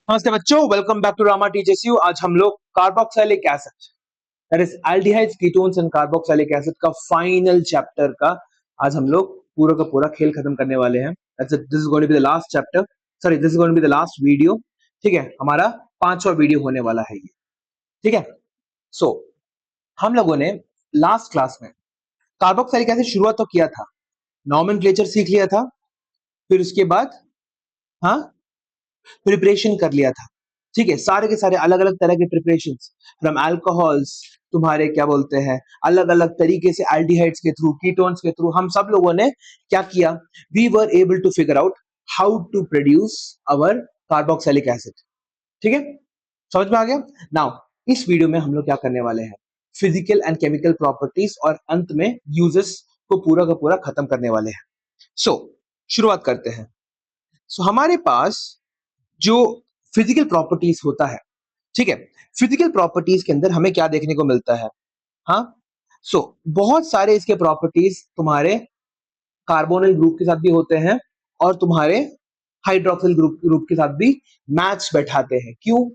नमस्ते बच्चों, welcome back to Rama teachers you. आज हम लोग carboxylic acid that is aldehydes, ketones and carboxylic acid का फाइनल चैप्टर का आज हम लोग पूरा का पूरा खेल खत्म करने वाले हैं। This is going to be the last chapter, sorry this is going to be the last video. ठीक है, हमारा 5वां वीडियो होने वाला है ये। ठीक है, सो हम लोगों ने लास्ट क्लास में कार्बोक्सिलिक एसिड शुरुआत तो किया था, नॉमेनक्लेचर सीख लिया था, फिर उसके बाद हाँ प्रिपरेशन कर लिया था। ठीक है, सारे के सारे अलग अलग तरह के प्रिपरेशंस फ्रॉम अल्कोहल्स, तुम्हारे क्या बोलते हैं, अलग अलग तरीके से एल्डिहाइड्स के थ्रू, कीटोन्स के थ्रू हम सब लोगों ने क्या किया, we were able to figure out how to produce our carboxylic acid. ठीक है, समझ में आ गया। नाउ इस वीडियो में हम लोग क्या करने वाले हैं, फिजिकल एंड केमिकल प्रॉपर्टीज और अंत में यूजेस को पूरा का पूरा खत्म करने वाले हैं। सो शुरुआत करते हैं। हमारे पास जो फिजिकल प्रॉपर्टीज होता है, ठीक है, फिजिकल प्रॉपर्टीज के अंदर हमें क्या देखने को मिलता है, हाँ बहुत सारे इसके प्रॉपर्टीज तुम्हारे कार्बोनिल ग्रुप के साथ भी होते हैं और तुम्हारे हाइड्रोक्सिल ग्रुप के साथ भी मैच बैठाते हैं। क्यों?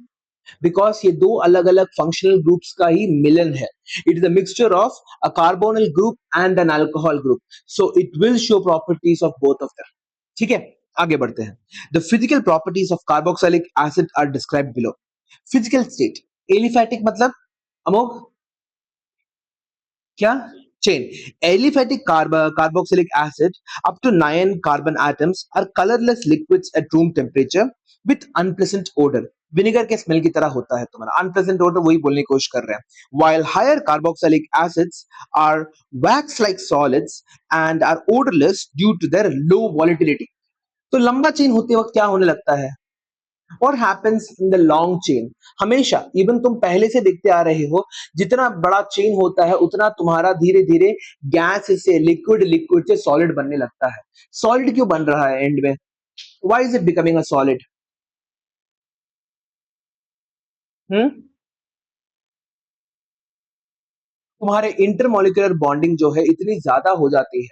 बिकॉज ये दो अलग अलग फंक्शनल ग्रुप्स का ही मिलन है। It is a mixture of a carbonyl group and an alcohol group, so it will show properties of both of them. ठीक है, आगे बढ़ते हैं। The physical properties of carboxylic acid are described below. Physical state, aliphatic मतलब अमोघ क्या, chain. Aliphatic carboxylic acid up to 9 carbon atoms are colorless liquids at room temperature with unpleasant odor। Vinegar के smell की तरह होता है तुम्हारा unpleasant odor, वही बोलने की कोशिश कर रहे हैं। while higher carboxylic acids are wax like solids and are odorless due to their low volatility। तो लंबा चेन होते वक्त क्या होने लगता है, What happens in the long chain? हमेशा इवन तुम पहले से देखते आ रहे हो, जितना बड़ा चेन होता है उतना तुम्हारा धीरे धीरे गैस से लिक्विड, लिक्विड से सॉलिड बनने लगता है। सॉलिड क्यों बन रहा है एंड में? Why is it becoming a solid? तुम्हारे इंटरमोलिकुलर बॉन्डिंग जो है इतनी ज्यादा हो जाती है,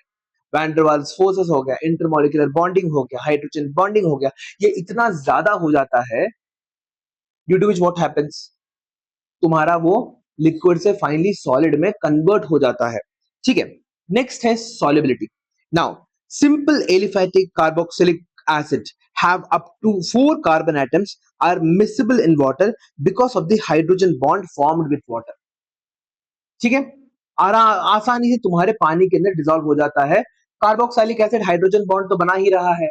वैन डर वाल्स फोर्सेस हो गया, इंटरमोलिकुलर बॉन्डिंग हो गया, हाइड्रोजन बॉन्डिंग हो गया, ये इतना ज्यादा हो जाता है, due to which what happens, तुम्हारा वो लिक्विड से फाइनली सॉलिड में कन्वर्ट हो जाता है। ठीक है, नेक्स्ट है solubility. Now simple aliphatic carboxylic acid have up to 4 carbon atoms are miscible in water because of the hydrogen bond formed with water। ठीक है, आसानी से तुम्हारे पानी के अंदर डिसॉल्व हो जाता है। कार्बोक्सिलिक एसिड हाइड्रोजन बॉन्ड तो बना ही रहा है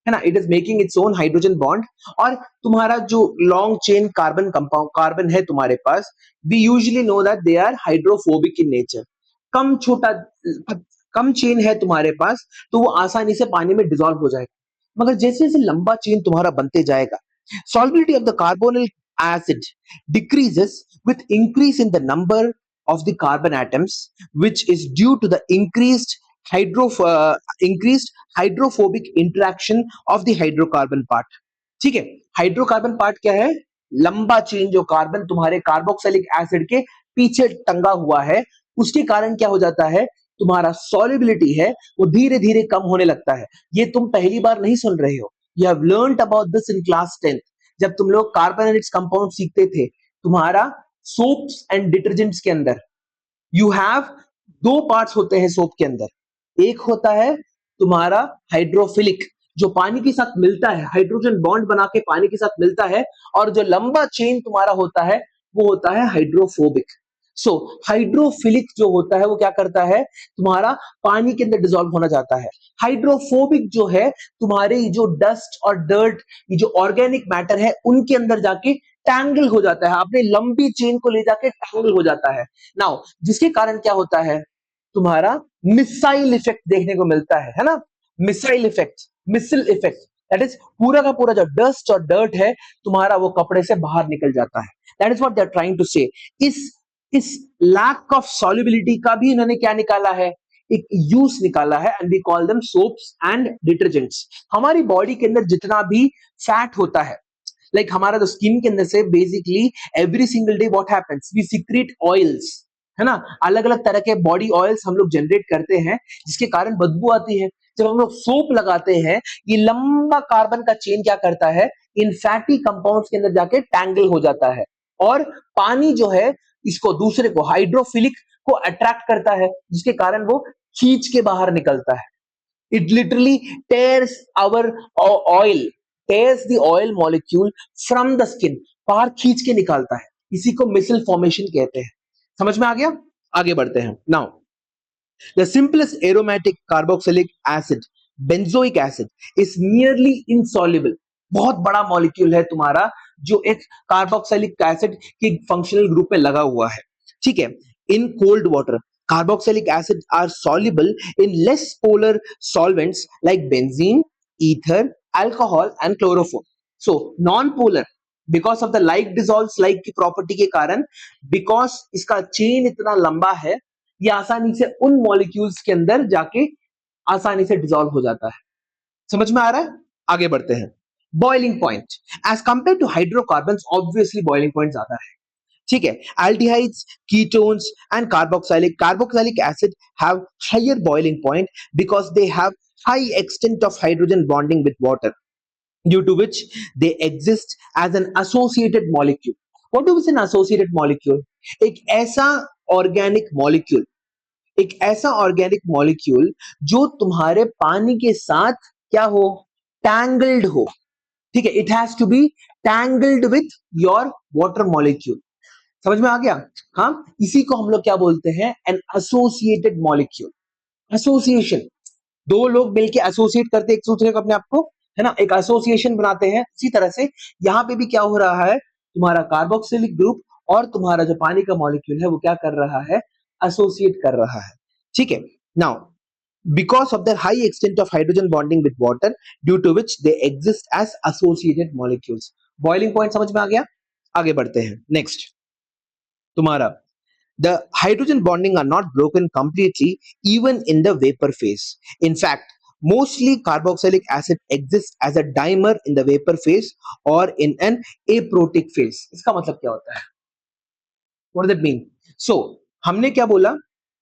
ना, it is making its own hydrogen bond. और तुम्हारा जो long chain carbon compound carbon है तुम्हारे पास, we usually know that they are hydrophobic in nature. कम छोटा कम चेन है तुम्हारे पास तो वो आसानी से पानी में डिसॉल्व हो जाएगा, मगर जैसे जैसे लंबा चेन तुम्हारा बनते जाएगा, solubility of the carbonyl acid decreases with increase in the number of the carbon atoms, which is due to the increased hydrophobic interaction of the hydrocarbon part। ठीक है, हाइड्रोकार्बन पार्ट क्या है, लंबा चेन जो carbon तुम्हारे carboxylic acid के पीछे टंगा हुआ है, उसके कारण क्या हो जाता है, तुम्हारा सॉल्युबिलिटी है वो धीरे धीरे कम होने लगता है। ये तुम पहली बार नहीं सुन रहे हो, you have learned about this in class 10। जब तुम लोग कार्बोनेट्स कंपाउंड सीखते थे, तुम्हारा सोप्स एंड डिटर्जेंट्स के अंदर यू हैव दो पार्ट्स होते हैं सोप के अंदर। एक होता है तुम्हारा हाइड्रोफिलिक, जो पानी के साथ मिलता है, हाइड्रोजन बॉन्ड बना के पानी के साथ मिलता है, और जो लंबा चेन तुम्हारा होता है वो होता है हाइड्रोफोबिक। सो हाइड्रोफिलिक जो होता है वो क्या करता है, तुम्हारा पानी के अंदर डिसॉल्व होना चाहता है। हाइड्रोफोबिक जो है तुम्हारे जो डस्ट और डर्ट, ये जो ऑर्गेनिक मैटर है उनके अंदर जाके टैंगल हो जाता है, अपने लंबी चेन को ले जाके टैंगल हो जाता है। नाउ जिसके कारण क्या होता है, तुम्हारा मिसाइल इफेक्ट देखने को मिलता है ना, missile effect, missile effect, that is पूरा का पूरा जो डस्ट और डर्ट है तुम्हारा वो कपड़े से बाहर निकल जाता है। That is what they are trying to say. इस लैक ऑफ सॉल्युबिलिटी का भी इन्होंने क्या निकाला है, एक यूज निकाला है, and we call them soaps and detergents. हमारी बॉडी के अंदर जितना भी फैट होता है, लाइक हमारा जो स्किन के अंदर से basically every single day what happens, we secrete oils, है ना। अलग अलग तरह के बॉडी ऑयल्स हम लोग जनरेट करते हैं जिसके कारण बदबू आती है। जब हम लोग सोप लगाते हैं, ये लंबा कार्बन का चेन क्या करता है, इन फैटी कंपाउंड्स के अंदर जाके टैंगल हो जाता है और पानी जो है इसको दूसरे को हाइड्रोफिलिक को अट्रैक्ट करता है जिसके कारण वो खींच के बाहर निकलता है। It literally tears our oil, tears the oil molecule from the skin, बाहर खींच के निकालता है। इसी को मिसल फॉर्मेशन कहते हैं। समझ में आ गया? आगे बढ़ते हैं। Now the simplest aromatic carboxylic acid benzoic acid is nearly insoluble. बहुत बड़ा मॉलिक्यूल है तुम्हारा जो एक कार्बोक्सिलिक एसिड के फंक्शनल ग्रुप में लगा हुआ है। ठीक है। In cold water carboxylic acids are soluble in less polar solvents like benzene, ether, alcohol and chloroform. So non-polar because of the like dissolves like की property के कारण, because इसका चेन इतना लंबा है, ये आसानी से उन मॉलिक्यूल्स के अंदर जाके आसानी से डिसॉल्व हो जाता है। समझ में आ रहा है? आगे बढ़ते हैं। Boiling point as compare to hydrocarbons, obviously boiling point ज्यादा है। ठीक है। Aldehydes, ketones and carboxylic acid have higher boiling point because they have high extent of hydrogen bonding with water, due to which they exist as an associated molecule. What is an associated molecule? एक ऐसा organic molecule, एक ऐसा organic molecule जो तुम्हारे पानी के साथ क्या हो, टैंगल्ड हो। ठीक है। It has to be tangled with your water molecule. समझ में आ गया? हाँ, इसी को हम लोग क्या बोलते हैं, एन एसोसिएटेड मॉलिक्यूल। एसोसिएशन, दो लोग मिलके एसोसिएट करते हैं एक दूसरे को, अपने आप को, है ना, एक एसोसिएशन बनाते हैं। इसी तरह से यहाँ पे भी क्या हो रहा है, तुम्हारा कार्बोक्सिलिक ग्रुप और तुम्हारा जो पानी का मॉलिक्यूल है वो क्या कर रहा है, एसोसिएट कर रहा है। ठीक है। Now because of their high extent of hydrogen bonding with water, due to which they exist as associated molecules. Boiling point समझ में आ गया? आगे बढ़ते हैं। नेक्स्ट तुम्हारा the hydrogen bonding are not broken completely even in the vapor phase. In fact, mostly carboxylic acid exists as a dimer in the vapor phase or in an aprotic phase. इसका मतलब क्या होता है? What does that mean? So हमने क्या बोला,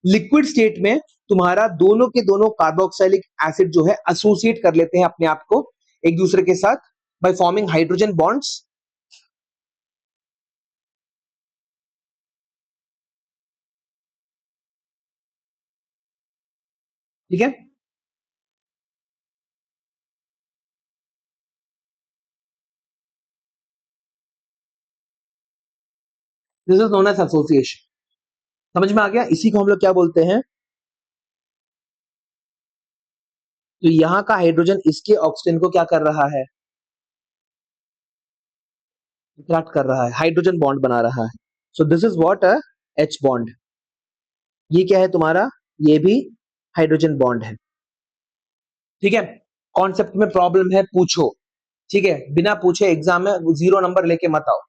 liquid state में तुम्हारा दोनों के दोनों कार्बोक्सिलिक एसिड जो है एसोसिएट कर लेते हैं अपने आप को एक दूसरे के साथ बाय फॉर्मिंग हाइड्रोजन बॉन्ड्स। ठीक है। This is known as association. समझ में आ गया? इसी को हम लोग क्या बोलते हैं, तो यहां का हाइड्रोजन इसके ऑक्सीजन को क्या कर रहा है, इंटरैक्ट कर रहा है, हाइड्रोजन बॉन्ड बना रहा है। So this is what a H bond. ये क्या है तुम्हारा, ये भी हाइड्रोजन बॉन्ड है। ठीक है। कॉन्सेप्ट में प्रॉब्लम है पूछो, ठीक है, बिना पूछे एग्जाम में 0 नंबर लेके मत आओ।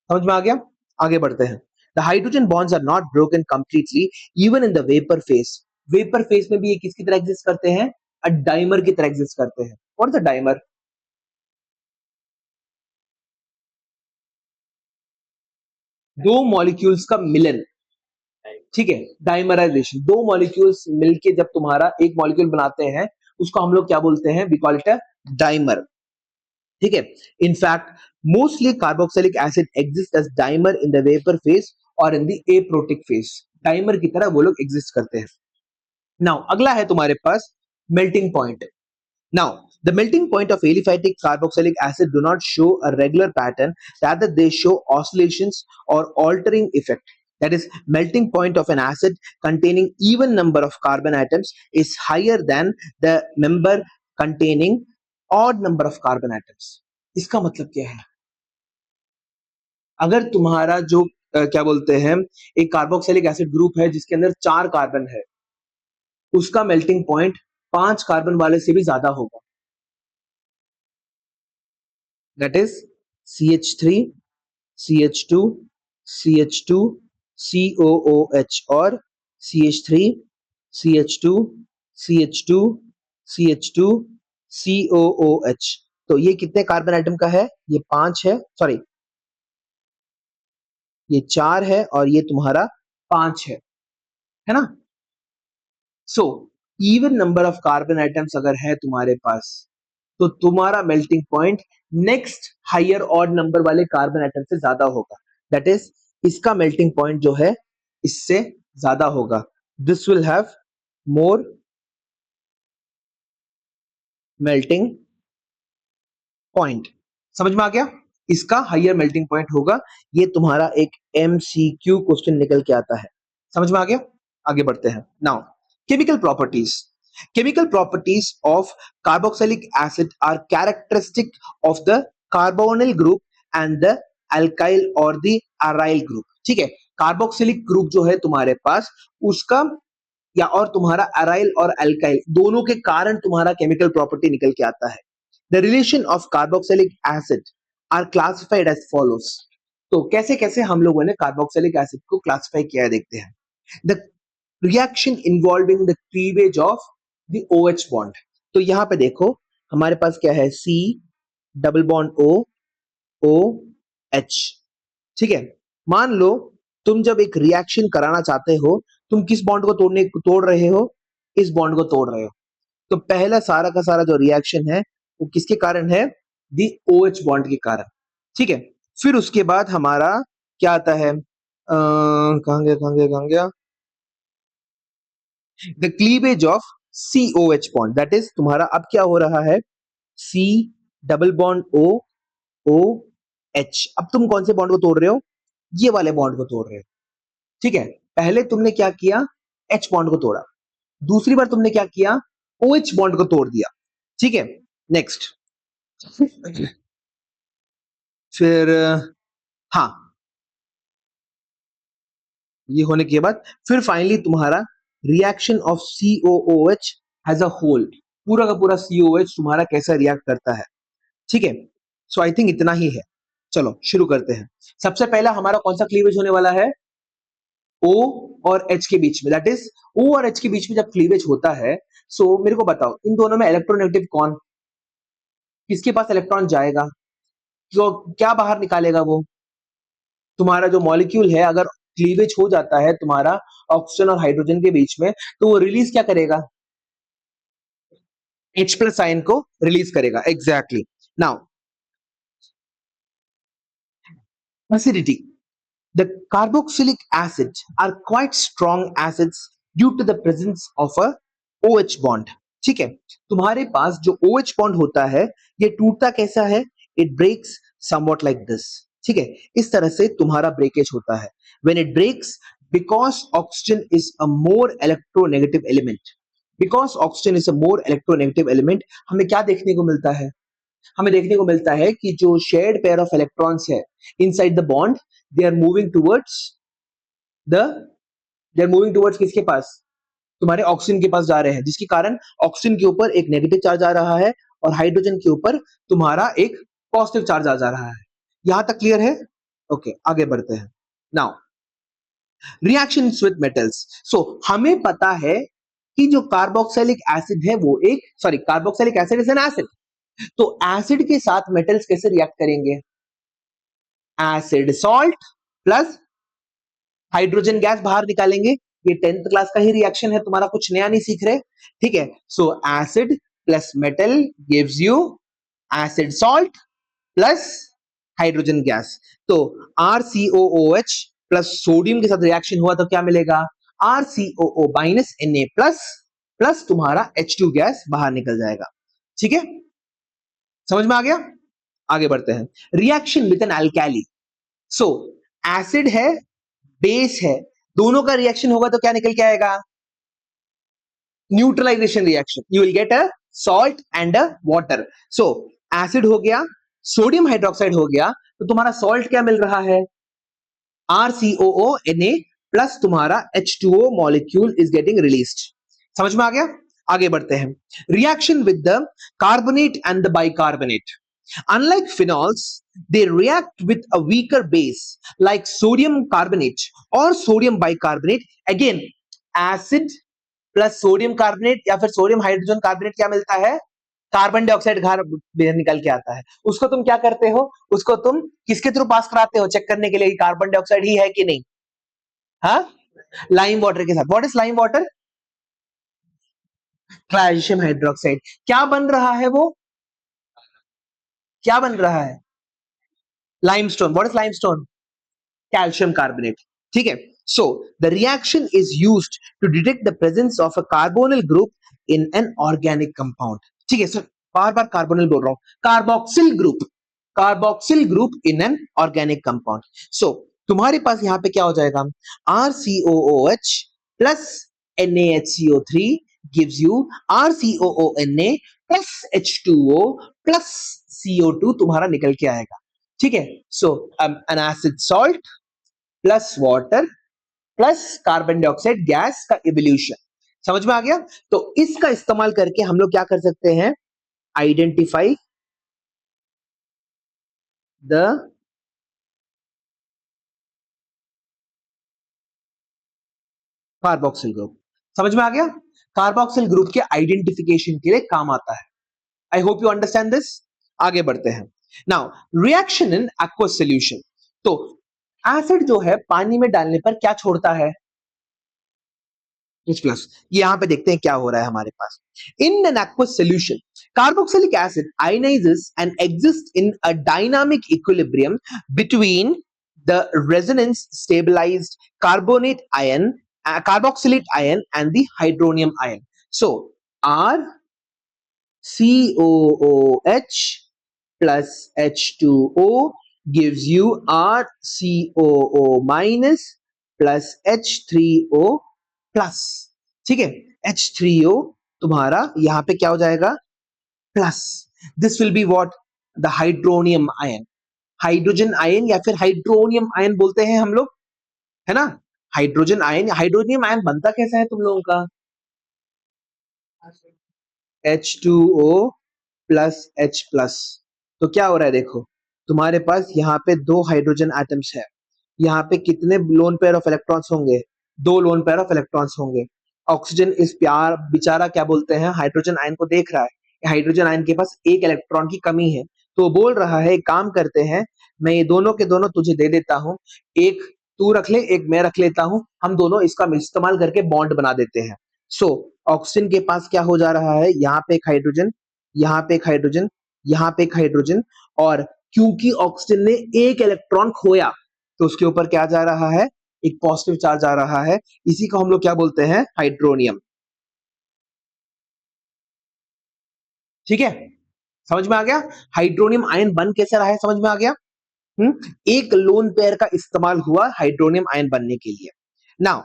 समझ में आ गया? आगे बढ़ते हैं। The hydrogen bonds are not broken completely even in the vapour phase. Vapour phase में भी ये किसकी तरह एग्जिस्ट करते हैं, अ डाइमर की तरह एग्जिस्ट करते हैं। What is a dimer? दो मॉलिक्यूल्स का मिलन। ठीक है। डाइमराइजेशन, दो मॉलिक्यूल्स मिलके जब तुम्हारा एक मॉलिक्यूल बनाते हैं उसको हम लोग क्या बोलते हैं, we call it a dimer. ठीक है। In fact mostly carboxylic acid exist as dimer in the vapour phase और in the aprotic phase. Dimer की तरह वो लोग एग्जिस्ट करते हैं। नाउ अगला है तुम्हारे पास melting point. Now the melting point of aliphatic carboxylic acid do not show a regular pattern, rather they show oscillations or altering effect. That is, melting point of an acid containing even number of carbon atoms is higher than the member containing odd number of carbon atoms. इसका मतलब क्या है, अगर तुम्हारा जो क्या बोलते हैं, एक कार्बोक्सिलिक एसिड ग्रुप है जिसके अंदर 4 कार्बन है, उसका मेल्टिंग पॉइंट 5 कार्बन वाले से भी ज्यादा होगा। That is CH3, CH2, CH2, COOH और CH3, CH2, CH2, CH2, COOH। तो ये कितने कार्बन आइटम का है, ये 5 है, सॉरी ये 4 है और ये तुम्हारा 5 है। है ना? So even number of carbon items अगर है तुम्हारे पास, तो तुम्हारा melting point next higher odd number वाले कार्बन आइटम से ज्यादा होगा। दैट इज, इसका मेल्टिंग पॉइंट जो है इससे ज्यादा होगा। This will have more melting point. समझ में आ गया? इसका हायर मेल्टिंग पॉइंट होगा। ये तुम्हारा एक एमसीक्यू क्वेश्चन निकल के आता है। समझ में आ गया? आगे बढ़ते हैं। Now chemical properties. Chemical properties of carboxylic acid are characteristic of the carbonyl group and the alkyl or the aryl group। ठीक है, कार्बोक्सिलिक ग्रुप जो है तुम्हारे पास, उसका या और तुम्हारा अराइल और अल्काइल दोनों के कारण तुम्हारा केमिकल प्रॉपर्टी निकल के आता है। The relation of carboxylic acid are classified as follows. तो कैसे कैसे हम लोगों ने कार्बोक्सिलिक एसिड को क्लासिफाई किया है, देखते हैं। The reaction involving the cleavage of the OH bond. तो यहां पे देखो हमारे पास क्या है, C double bond O OH। ठीक है, मान लो तुम जब एक रिएक्शन कराना चाहते हो, तुम किस बॉन्ड को तोड़ रहे हो, इस बॉन्ड को तोड़ रहे हो। तो पहला सारा का सारा जो रिएक्शन है वो किसके कारण है, दी OH बॉन्ड के कारण। ठीक है, फिर उसके बाद हमारा क्या आता है, कहां गया, the cleavage of COH bond. That is तुम्हारा अब क्या हो रहा है, C double bond O OH। अब तुम कौन से बॉन्ड को तोड़ रहे हो, ये वाले बॉन्ड को तोड़ रहे हो। ठीक है, पहले तुमने क्या किया, H बॉन्ड को तोड़ा, दूसरी बार तुमने क्या किया, OH बॉन्ड को तोड़ दिया। ठीक है, नेक्स्ट फिर हाँ, ये होने के बाद फिर फाइनली तुम्हारा reaction of COOH as a whole, पूरा का पूरा COH तुम्हारा कैसा रिएक्ट करता है। ठीक है, सो आई थिंक इतना ही है। चलो शुरू करते हैं। सबसे पहला हमारा कौन सा क्लीवेज होने वाला है, O और H के बीच में। दैट इज O और H के बीच में जब क्लीवेज होता है, सो मेरे को बताओ इन दोनों में इलेक्ट्रोनेगेटिव कौन, किसके पास इलेक्ट्रॉन जाएगा, तो क्या बाहर निकालेगा वो, तुम्हारा जो मॉलिक्यूल है अगर क्लीवेज हो जाता है तुम्हारा ऑक्सीजन और हाइड्रोजन के बीच में, तो वो रिलीज क्या करेगा, H प्लस आयन को रिलीज करेगा। Exactly. Now acidity, the carboxylic acids are quite strong acids due to the presence of a OH bond। ठीक है, तुम्हारे पास जो OH बॉन्ड होता है ये टूटता कैसा है, it breaks somewhat like this. ठीक है, इस तरह से तुम्हारा ब्रेकेज होता है। When it breaks, because oxygen is a more electronegative element, because oxygen is a more electronegative element, हमें क्या देखने को मिलता है, हमें देखने को मिलता है कि जो शेयर्ड पेयर ऑफ इलेक्ट्रॉन्स है inside the bond, they are moving towards the they are moving towards किसके पास, तुम्हारे ऑक्सीजन के पास जा रहे हैं, जिसके कारण ऑक्सीजन के ऊपर एक नेगेटिव चार्ज आ रहा है और हाइड्रोजन के ऊपर तुम्हारा एक पॉजिटिव चार्ज आ जा रहा है। यहां तक क्लियर है? ओके, आगे बढ़ते हैं। Now reactions with metals. So हमें पता है कि जो कार्बोक्सिलिक एसिड है वो एक, sorry, carboxylic acid is an acid. तो एसिड के साथ मेटल्स कैसे रिएक्ट करेंगे, acid salt plus hydrogen gas बाहर निकालेंगे। ये 10th क्लास का ही रिएक्शन है, तुम्हारा कुछ नया नहीं सीख रहे। ठीक है, सो acid plus metal gives you acid salt plus hydrogen gas. तो RCOOH प्लस सोडियम के साथ रिएक्शन हुआ तो क्या मिलेगा, RCOO minus Na plus plus तुम्हारा H2 गैस बाहर निकल जाएगा। ठीक है, समझ में आ गया? आगे बढ़ते हैं। Reaction with an alkali. So acid है, बेस है, दोनों का रिएक्शन होगा तो क्या निकल के आएगा, neutralisation reaction. You will get a salt and a water. So acid हो गया, सोडियम हाइड्रोक्साइड हो गया, तो तुम्हारा सॉल्ट क्या मिल रहा है, RCOO Na प्लस तुम्हारा H2O molecule is getting released. समझ में आ गया? आगे बढ़ते हैं। Reaction with the carbonate and the bicarbonate. Unlike phenols, they react with a weaker base like sodium carbonate or sodium bicarbonate. Again, acid plus sodium carbonate या फिर sodium hydrogen carbonate क्या मिलता है, कार्बन डाइऑक्साइड बाहर निकल के आता है। उसको तुम क्या करते हो, उसको तुम किसके थ्रू पास कराते हो, चेक करने के लिए कि कार्बन डाइऑक्साइड ही है कि नहीं। हाँ, लाइम वाटर के साथ। What is lime water? Calcium hydroxide. क्या बन रहा है वो? क्या बन रहा है? Limestone. What is limestone? Calcium carbonate. ठीक है। So the reaction is used to detect the presence of a carbonyl group in an organic compound. ठीक है सर, बार बार कार्बोनिल बोल रहा हूं, carboxyl group, carboxyl group in an organic compound. So तुम्हारे पास यहां पे क्या हो जाएगा? RCOOH plus NaHCO3 gives you RCOONA plus H2O plus CO2 तुम्हारा निकल के आएगा। ठीक है। So an acid salt plus water plus carbon dioxide gas का इवोल्यूशन। समझ में आ गया? तो इसका इस्तेमाल करके हम लोग क्या कर सकते हैं? Identify the carboxyl group. समझ में आ गया? कार्बोक्सिल ग्रुप के आइडेंटिफिकेशन के लिए काम आता है। I hope you understand this. आगे बढ़ते हैं। Now reaction in aqueous solution. तो एसिड जो है पानी में डालने पर क्या छोड़ता है? H plus. यहां पे देखते हैं क्या हो रहा है हमारे पास। In an aqueous solution, carboxylic acid ionizes and exists in a dynamic equilibrium between the resonance stabilized carbonate ion, carboxylate ion and the hydronium ion. So RCOOH plus H2O gives you RCOO minus plus H3O plus. ठीक है। H3O तुम्हारा यहां पे क्या हो जाएगा? Plus. This will be what? The hydronium ion. Hydrogen ion या फिर हाइड्रोनियम आयन बोलते हैं हम लोग, है ना? हाइड्रोजन आयन, हाइड्रोनियम आयन बनता कैसा है तुम लोगों का? H2O plus H plus. तो क्या हो रहा है देखो, तुम्हारे पास यहाँ पे दो हाइड्रोजन एटम्स है। यहाँ पे कितने लोन पेयर ऑफ इलेक्ट्रॉन्स होंगे? दो लोन पेयर ऑफ इलेक्ट्रॉन्स होंगे। ऑक्सीजन इस प्यार बेचारा क्या बोलते हैं, हाइड्रोजन आयन को देख रहा है, हाइड्रोजन आयन के पास एक इलेक्ट्रॉन की कमी है, तो बोल रहा है एक काम करते हैं, मैं ये दोनों के दोनों तुझे दे देता हूँ, एक तू रख ले एक मैं रख लेता हूँ, हम दोनों इसका इस्तेमाल करके बॉन्ड बना देते हैं। सो ऑक्सीजन के पास क्या हो जा रहा है? यहाँ पे एक हाइड्रोजन, यहाँ पे एक हाइड्रोजन, यहाँ पे एक हाइड्रोजन, और क्योंकि ऑक्सीजन ने एक इलेक्ट्रॉन खोया तो उसके ऊपर क्या जा रहा है? एक पॉजिटिव चार्ज आ रहा है। इसी को हम लोग क्या बोलते हैं? हाइड्रोनियम। ठीक है, समझ में आ गया? हाइड्रोनियम आयन बन कैसे रहा है, समझ में आ गया? एक लोन पेयर का इस्तेमाल हुआ हाइड्रोनियम आयन बनने के लिए। Now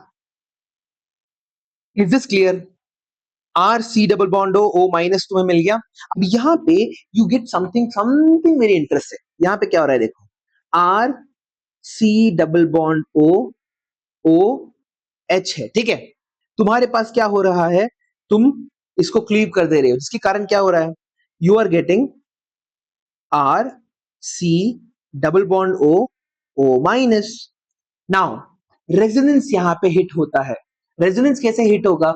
is this clear? R C double bond O minus तुम्हें मिल गया। अब यहाँ पे you get something something very interesting. यहाँ पे क्या हो रहा है देखो, R C double bond O H है। ठीक है, तुम्हारे पास क्या हो रहा है? तुम इसको क्लीव कर दे रहे हो, जिसके कारण क्या हो रहा है? You are getting R C double bond O minus. Now resonance यहां पे हिट होता है। रेजोनेंस कैसे हिट होगा?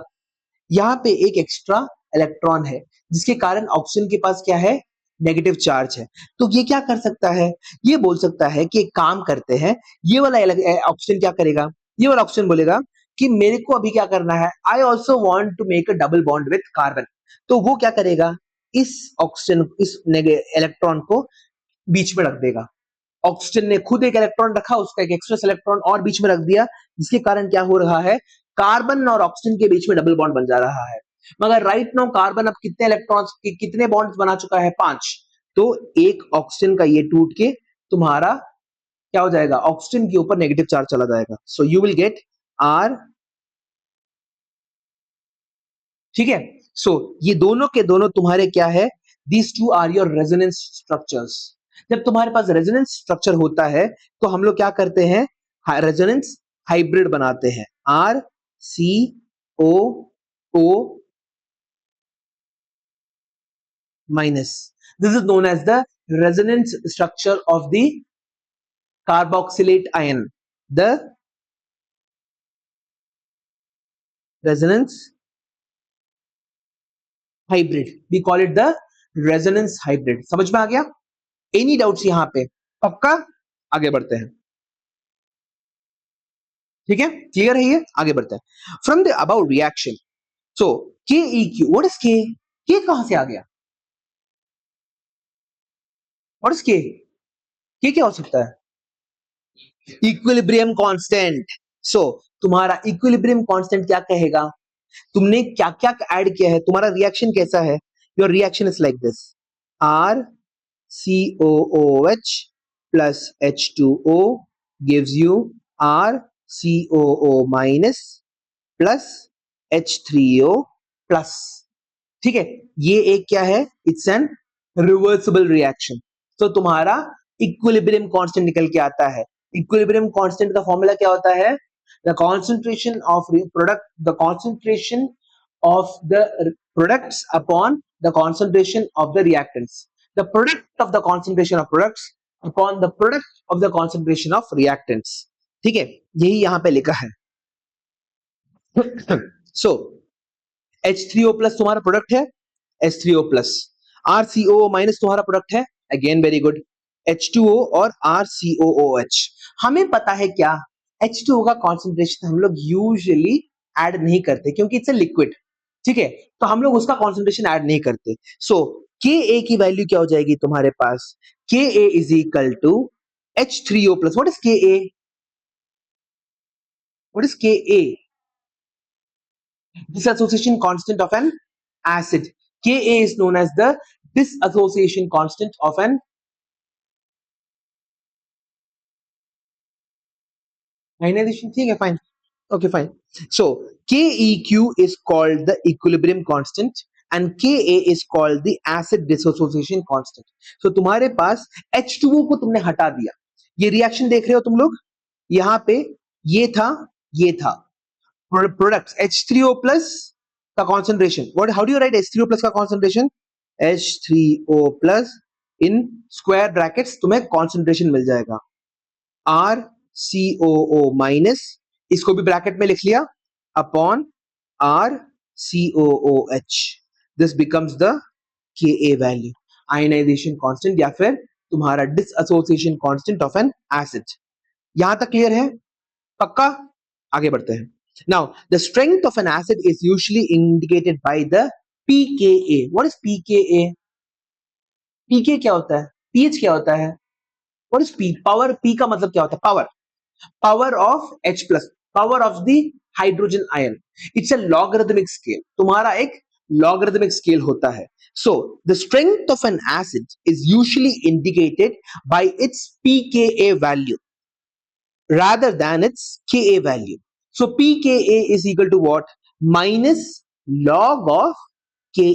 यहाँ पे एक एक्स्ट्रा इलेक्ट्रॉन है, जिसके कारण ऑक्सीजन के पास क्या है? नेगेटिव चार्ज है। तो ये क्या कर सकता है? ये बोल सकता है कि एक काम करते हैं, ये वाला ऑक्सीजन क्या करेगा? ये वाला ऑक्सीजन बोलेगा कि मेरे को अभी क्या करना है, I also want to make a double bond with carbon. तो वो क्या करेगा? इस ऑक्सीजन, इस इलेक्ट्रॉन को बीच में रख देगा। ऑक्सीजन ने खुद एक इलेक्ट्रॉन रखा, उसका एक एक्स्ट्रा इलेक्ट्रॉन और बीच में रख दिया, जिसके कारण क्या हो रहा है? कार्बन और ऑक्सीजन के बीच में डबल बॉन्ड बन जा रहा है। मगर राइट नाउ कार्बन अब कितने इलेक्ट्रॉन्स, कितने बॉन्ड्स बना चुका है? 5। तो एक ऑक्सीजन का ये टूट के तुम्हारा क्या हो जाएगा? ऑक्सीजन के ऊपर नेगेटिव चार्ज चला जाएगा। So you will get R. ठीक है। सो ये दोनों के दोनों तुम्हारे क्या है? These two are your resonance structures. जब तुम्हारे पास रेजोनेंस स्ट्रक्चर होता है तो हम लोग क्या करते हैं? रेजोनेंस हाइब्रिड बनाते हैं। R C O O minus. This is known as the resonance structure of the carboxylate ion, the resonance hybrid, we call it the resonance hybrid। समझ में आ गया? एनी डाउट्स यहां पे? पक्का? आगे बढ़ते हैं। ठीक है, क्लियर है ये? आगे बढ़ते हैं। फ्रॉम द अबाउट रिएक्शन, सो के ई क्यू, व्हाट इज के कहां से आ गया? व्हाट इज के क्या हो सकता है? Equilibrium constant. सो तुम्हारा इक्विलिब्रियम कांस्टेंट क्या कहेगा? तुमने क्या क्या ऐड किया है, तुम्हारा रिएक्शन कैसा है? Your reaction is like this, R COOH plus H2O gives you RCOO minus plus H3O plus। ठीक है, ये एक क्या है? It's an reversible reaction. तो तुम्हारा इक्विलिब्रियम कांस्टेंट निकल के आता है। इक्विलिब्रियम कांस्टेंट का फॉर्मूला क्या होता है? The concentration of product, the concentration of the products upon the concentration of the reactants, the product of the concentration of products upon the product of the concentration of reactants. ठीक है, यही यहां पे लिखा है। सो H3O प्लस तुम्हारा product है, H3O plus, RCOO minus तुम्हारा प्रोडक्ट है, अगेन वेरी गुड, H2O और RCOOH। हमें पता है क्या, H2O का कॉन्सेंट्रेशन हम लोग यूजुअली ऐड नहीं करते क्योंकि इट्स अ लिक्विड। ठीक है, तो हम लोग उसका कॉन्सेंट्रेशन ऐड नहीं करते। सो Ka की वैल्यू क्या हो जाएगी तुम्हारे पास? Ka is equal to H3O plus, what is Ka? What is Ka? Disassociation constant of an acid. Ka is known as the disassociation constant of an ionization. ठीक है, fine. Okay, fine. So Keq is called the equilibrium constant and Ka is called the acid dissociation constant. So तुम्हारे पास H2O को तुमने हटा दिया, ये reaction देख रहे हो तुम लोग, यहाँ पे ये था, ये था products H3O plus का concentration. What? How do you write H3O plus का concentration? H3O plus in square brackets तुम्हें concentration मिल जाएगा RCOO minus, इसको भी ब्रैकेट में लिख लिया, upon RCOOH. This becomes the Ka value, ionization constant या फिर तुम्हारा disassociation constant of an acid. यहां तक क्लियर है? पक्का? आगे बढ़ते हैं। Now, the strength of an acid is usually indicated by the pKa. What is pKa? pK क्या होता है? pH क्या होता है? What is p? Power, p का मतलब क्या होता है? Power. Power of H plus. Power of the hydrogen ion. It's a logarithmic scale. तुम्हारा एक logarithmic scale होता है. So, the strength of an acid is usually indicated by its pKa value rather than its Ka value. So pKa is equal to what? Minus log of Ka,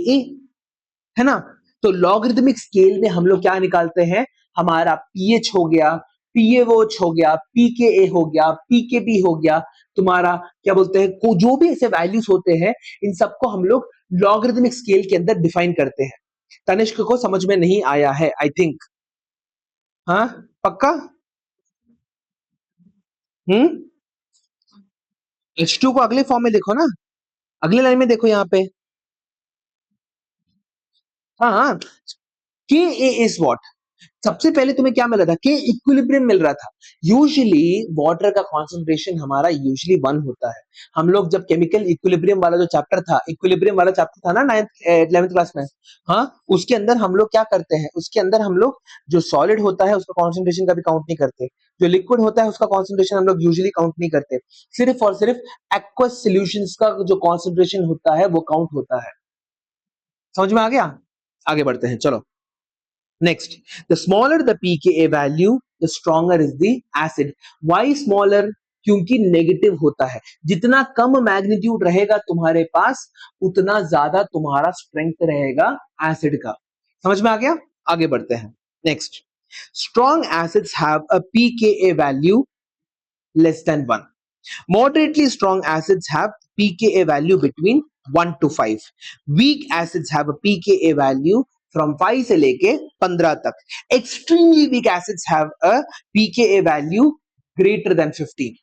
है ना? तो logarithmic scale में हम लोग क्या निकालते हैं? हमारा pH हो गया, PaOH हो गया, pKa हो गया, pKb हो गया, तुम्हारा क्या बोलते हैं, को जो भी ऐसे वैल्यूज होते हैं, इन सबको हम लोग लॉगरिथमिक स्केल के अंदर डिफाइन करते हैं। तनिष्क को समझ में नहीं आया है आई थिंक? हाँ, पक्का? H2 को अगले फॉर्म में देखो ना, अगले लाइन में देखो यहाँ पे। हाँ, के ए इज व्हाट? सबसे पहले तुम्हें क्या मिल रहा था? के इक्विलिब्रियम मिल रहा था। यूजुअली वाटर का कॉन्सेंट्रेशन हमारा यूजुअली 1 होता है। हम लोग जब केमिकल इक्विलिब्रियम वाला जो चैप्टर था, इक्विलिब्रियम वाला चैप्टर था ना 9th 11th क्लास में, हाँ, उसके अंदर हम लोग क्या करते हैं, उसके अंदर हम लोग जो सॉलिड होता है उसका कॉन्सेंट्रेशन का भी काउंट नहीं करते, जो लिक्विड होता है उसका कॉन्सेंट्रेशन हम लोग यूजुअली काउंट नहीं करते, सिर्फ और सिर्फ एक्वस सॉल्यूशंस का जो कॉन्सेंट्रेशन होता है वो काउंट होता है। समझ में आ गया? आगे बढ़ते हैं, चलो next. The smaller the pKa value the stronger is the acid. Why smaller? क्योंकि नेगेटिव होता है। जितना कम मैग्नीट्यूड रहेगा तुम्हारे पास, उतना ज्यादा तुम्हारा स्ट्रेंथ रहेगा एसिड का। समझ में आ गया? आगे बढ़ते हैं, next. Strong acids have a pKa value less than 1. Moderately strong acids have pKa value between 1 to 5. Weak acids have a pKa value from 5 से लेके 15 तक. Extremely weak acids have a pKa value greater than 15.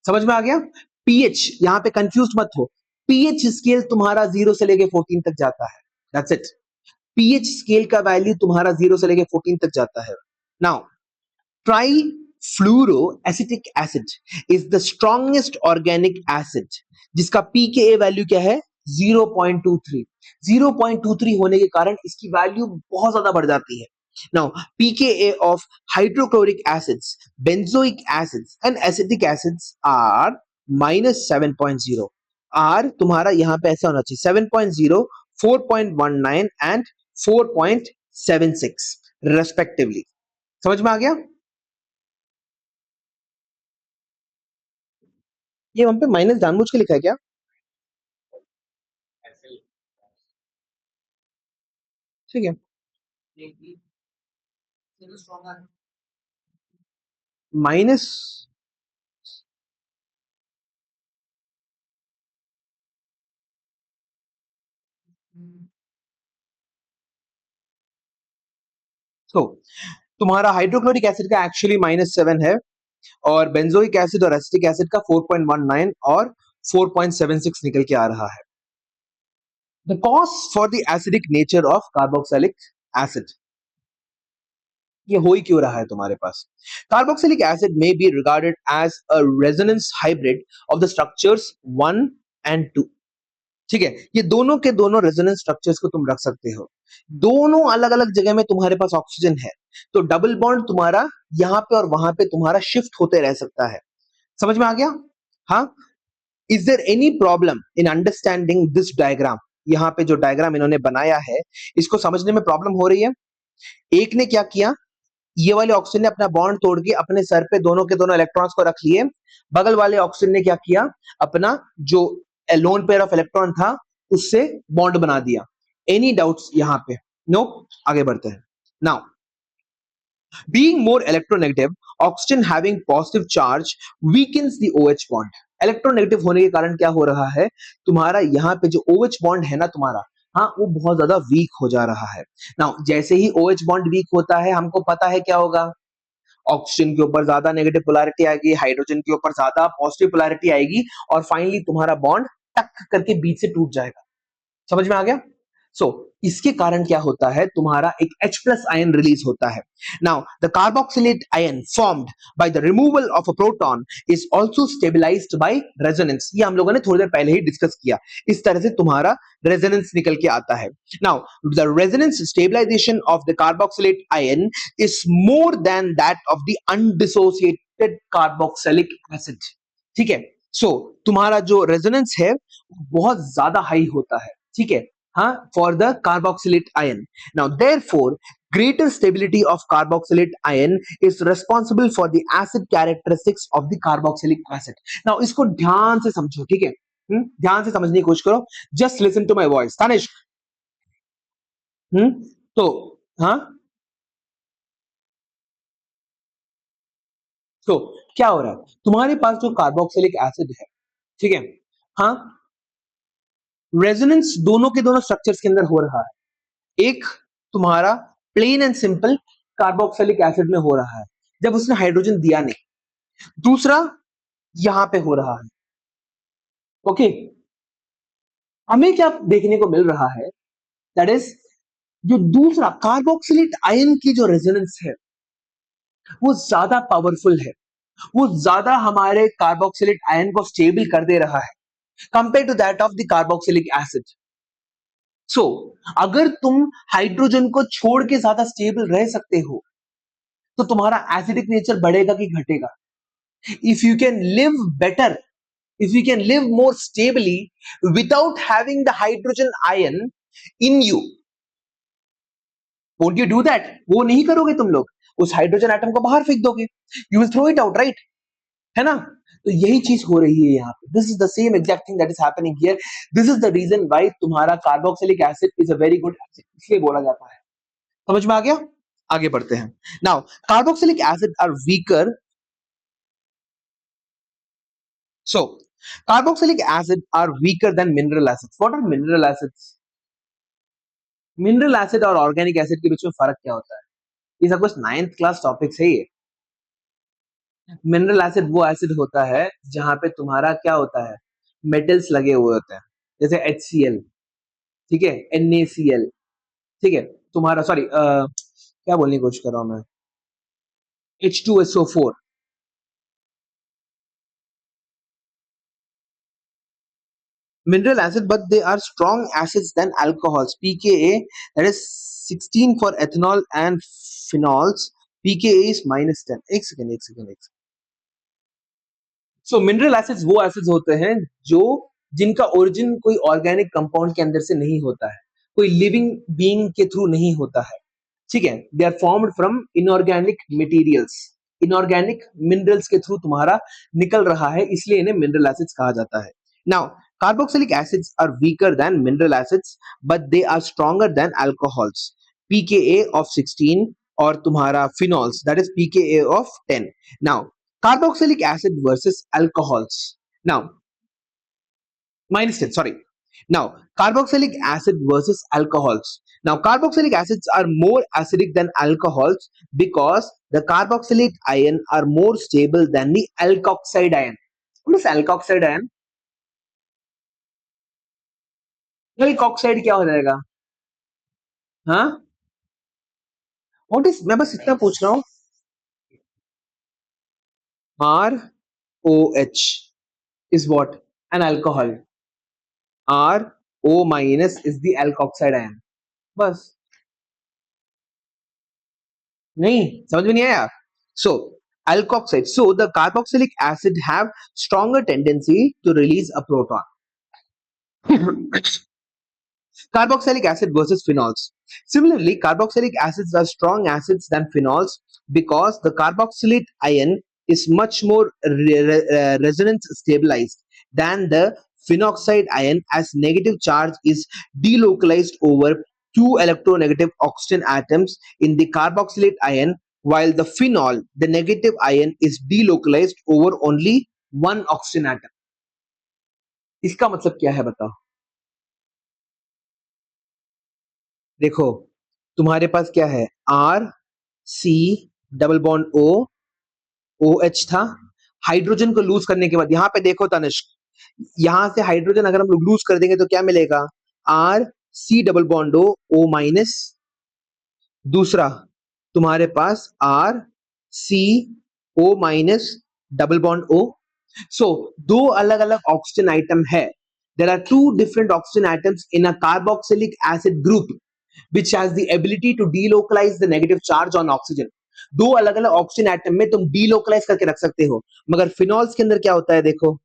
समझ में आ गया? pH, यहां पे confuse मत हो। pH स्केल तुम्हारा 0 से लेके 14 तक जाता है। That's it. pH स्केल का वैल्यू तुम्हारा 0 से लेके 14 तक जाता है। Now, try fluoroacetic acid is the strongest organic acid जिसका pKa वैल्यू क्या है 0.23। 0.23 होने के कारण इसकी वैल्यू बहुत ज्यादा बढ़ जाती है। Now pKa of hydrochloric acids, benzoic acids and acetic acids are -7.0। r तुम्हारा यहां पे ऐसा होना चाहिए 7.0, 4.19 एंड 4.76 रेस्पेक्टिवली। समझ में आ गया? ये वहां पे माइनस जानबूझ के लिखा है क्या? ठीक है। माइनस तो तुम्हारा हाइड्रोक्लोरिक एसिड का एक्चुअली -7 है और बेंजोइक एसिड और एसिटिक एसिड का 4.19 और 4.76 निकल के आ रहा है। The cause for the acidic nature of carboxylic acid, ये हो ही क्यों रहा है तुम्हारे पास? Carboxylic acid may be regarded as a resonance hybrid of the structures 1 and 2। ठीक है, ये दोनों के दोनों रेजोनेंस स्ट्रक्चर्स को तुम रख सकते हो। दोनों अलग अलग जगह में तुम्हारे पास ऑक्सीजन है, तो डबल बॉन्ड तुम्हारा यहाँ पे और वहां पे तुम्हारा शिफ्ट होते रह सकता है। समझ में आ गया? हाँ। Is there any problem in understanding this diagram? यहाँ पे जो डायग्राम इन्होंने बनाया है इसको समझने में प्रॉब्लम हो रही है? एक ने क्या किया, ये वाले ऑक्सीजन ने अपना बॉन्ड तोड़ के अपने सर पे दोनों के दोनों इलेक्ट्रॉन्स को रख लिए। बगल वाले ऑक्सीजन ने क्या किया, अपना जो लोन पेयर ऑफ इलेक्ट्रॉन था उससे बॉन्ड बना दिया। एनी डाउट्स यहाँ पे? नो। आगे बढ़ते हैं। Now being more electronegative, oxygen having positive charge weakens the OH bond। Electronegative होने के कारण क्या हो रहा है, तुम्हारा यहाँ पे जो OH बॉन्ड है ना तुम्हारा, हाँ वो बहुत ज्यादा वीक हो जा रहा है। नाउ जैसे ही OH बॉन्ड वीक होता है हमको पता है क्या होगा, ऑक्सीजन के ऊपर ज्यादा नेगेटिव पोलैरिटी आएगी, हाइड्रोजन के ऊपर ज्यादा पॉजिटिव पोलैरिटी आएगी और फाइनली तुम्हारा बॉन्ड टक करके बीच से टूट जाएगा। समझ में आ गया? सो इसके कारण क्या होता है, तुम्हारा एक H प्लस आयन रिलीज होता है। Now the carboxylate ion formed by the removal of a proton is also stabilised by resonance. ये हम लोगों ने थोड़ी देर पहले ही डिस्कस किया। इस तरह से तुम्हारा रेजोनेंस निकल के आता है। Now the resonance stabilisation of the carboxylate ion is more than that of the undissociated carboxylic acid. ठीक है, सो तुम्हारा जो रेजोनेंस है बहुत ज्यादा हाई होता है। ठीक है, हाँ, for the carboxylate ion. Now therefore greater stability of carboxylate ion is responsible for the acid characteristics of the carboxylic acid। now इसको ध्यान से समझो, ठीक है? ध्यान से समझने की कोशिश करो। just listen to my voice Tanish. तो हाँ, तो क्या हो रहा है, तुम्हारे पास जो कार्बोक्सिलिक एसिड है, ठीक है, हाँ, रेजोनेंस दोनों के दोनों स्ट्रक्चर्स के अंदर हो रहा है। एक तुम्हारा plain and simple carboxylic acid में हो रहा है जब उसने हाइड्रोजन दिया नहीं। दूसरा यहां पे हो रहा है। ओके, हमें क्या देखने को मिल रहा है, दैट इज जो दूसरा कार्बोक्सिलेट आयन की जो रेजोनेंस है वो ज्यादा पावरफुल है, वो ज्यादा हमारे कार्बोक्सिलेट आयन को स्टेबल कर दे रहा है compare to that of the carboxylic acid. So अगर तुम हाइड्रोजन को छोड़ के ज्यादा स्टेबल रह सकते हो तो तुम्हारा एसिडिक नेचर बढ़ेगा कि घटेगा? If you can live better, if you can live more stably without having the hydrogen ion in you, won't you do that? वो नहीं करोगे तुम लोग, उस हाइड्रोजन एटम को बाहर फेंक दोगे, you will throw it out, right? है ना? तो यही चीज हो रही है यहाँ पे। This is the same exact thing that is happening here. This is the reason why तुम्हारा carboxylic acid is a very good acid, इसलिए बोला जाता है। समझ में आ गया? आगे बढ़ते हैं। Now carboxylic acid are weaker, so carboxylic acid are weaker than mineral acids। What are mineral acids? Mineral acid और ऑर्गेनिक एसिड के बीच में फर्क क्या होता है? ये सब कुछ 9th क्लास टॉपिक्स है ये। मिनरल एसिड वो एसिड होता है जहां पे तुम्हारा क्या होता है, मेटल्स लगे हुए होते हैं, जैसे HCl, ठीक है, NaCl, ठीक है, तुम्हारा सॉरी क्या बोलने की कोशिश कर रहा हूं मैं, H2SO4, mineral acid, but they are strong acids than alcohols. pKa, that is 16 for ethanol and phenols. pKa is -10. एक सेकंड, एक सेकंड, एक सेकंड। सो मिनरल एसिड्स वो एसिड्स होते हैं जो जिनका ओरिजिन कोई ऑर्गेनिक कंपाउंड के अंदर से नहीं होता है, कोई लिविंग बीइंग के थ्रू नहीं होता है, ठीक है। They are formed from inorganic materials, inorganic minerals के थ्रू तुम्हारा निकल रहा है, इसलिए इन्हें मिनरल एसिड्स कहा जाता है। Now carboxylic acids are weaker than mineral acids, but they are stronger than alcohols. pKa of 16 और तुम्हारा phenols, that is pKa of 10. Now carboxylic acid versus alcohols. Now -10, sorry. Now carboxylic acid versus alcohols. Now carboxylic acids are more acidic than alcohols because the carboxylate ion are more stable than the alkoxide ion. What is alkoxide ion? alkoxide क्या हो जाएगा? हाँ, what is, मैं बस इतना पूछ रहा हूँ। ROH is what? An alcohol. RO minus is the alkoxide ion. बस, नहीं समझ में नहीं आया? So alkoxide, so the carboxylic acid have stronger tendency to release a proton. Carboxylic acid versus phenols. Similarly, carboxylic acids are strong acids than phenols because the carboxylate ion is much more resonance stabilized than the phenoxide ion, as negative charge is delocalized over two electronegative oxygen atoms in the carboxylate ion, while the phenol, the negative ion, is delocalized over only one oxygen atom. इसका मतलब क्या है बताओ? देखो, तुम्हारे पास क्या है? R C double bond O, OH था। हाइड्रोजन को लूज करने के बाद यहाँ पे देखो तनिष्क, यहाँ से हाइड्रोजन अगर हम लोग लूज कर देंगे तो क्या मिलेगा? R C double bond O, O minus. दूसरा तुम्हारे पास R C O minus double bond O। सो दो अलग अलग ऑक्सीजन आइटम है। There are two different oxygen atoms in a carboxylic acid group which has the ability to delocalize the negative charge on oxygen. दो अलग अलग oxygen atom में तुम delocalise करके रख सकते हो, मगर फिनॉल्स के अंदर क्या होता है? देखो,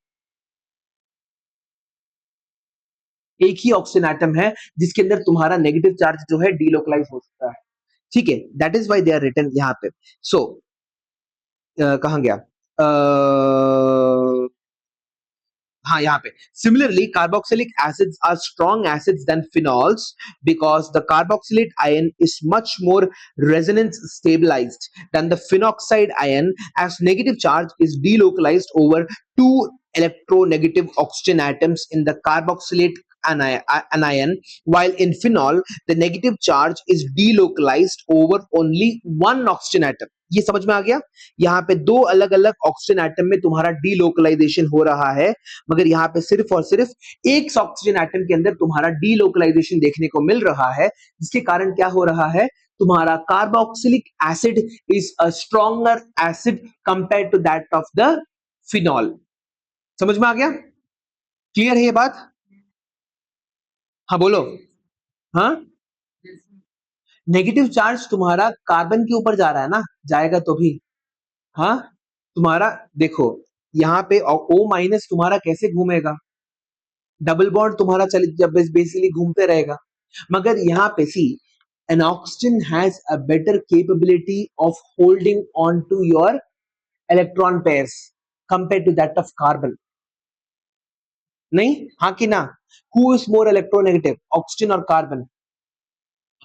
एक ही ऑक्सीजन एटम है जिसके अंदर तुम्हारा नेगेटिव चार्ज जो है डीलोकलाइज हो सकता है, ठीक है। That is why they are written यहाँ पे। सो कहाँ गया? हाँ, यहाँ पे similarly carboxylic acids are strong acids than phenols because the carboxylate ion is much more resonance stabilized than the phenoxide ion, as negative charge is delocalized over two electronegative oxygen atoms in the carboxylate anion, while in phenol the negative charge is delocalized over only one oxygen atom. ये समझ में आ गया? यहाँ पे दो अलग अलग ऑक्सीजन एटम में तुम्हारा डीलोकलाइजेशन हो रहा है, मगर यहाँ पे सिर्फ और सिर्फ एक ऑक्सीजन एटम के अंदर तुम्हारा डीलोकलाइजेशन देखने को मिल रहा है, जिसके कारण क्या हो रहा है? तुम्हारा carboxylic acid is a stronger acid compare to that of the phenol. समझ में आ गया? क्लियर है ये बात? हाँ बोलो। हाँ, नेगेटिव चार्ज तुम्हारा कार्बन के ऊपर जा रहा है ना, जाएगा तो भी। हाँ, तुम्हारा देखो यहाँ पे O माइनस तुम्हारा कैसे घूमेगा? डबल बॉन्ड तुम्हारा चल जब बेसिकली घूमते रहेगा, मगर यहाँ पे सी an oxygen has a better capability of holding on to your electron pairs compared to that of carbon. नहीं, हाँ कि ना? Who is more electronegative, oxygen और carbon?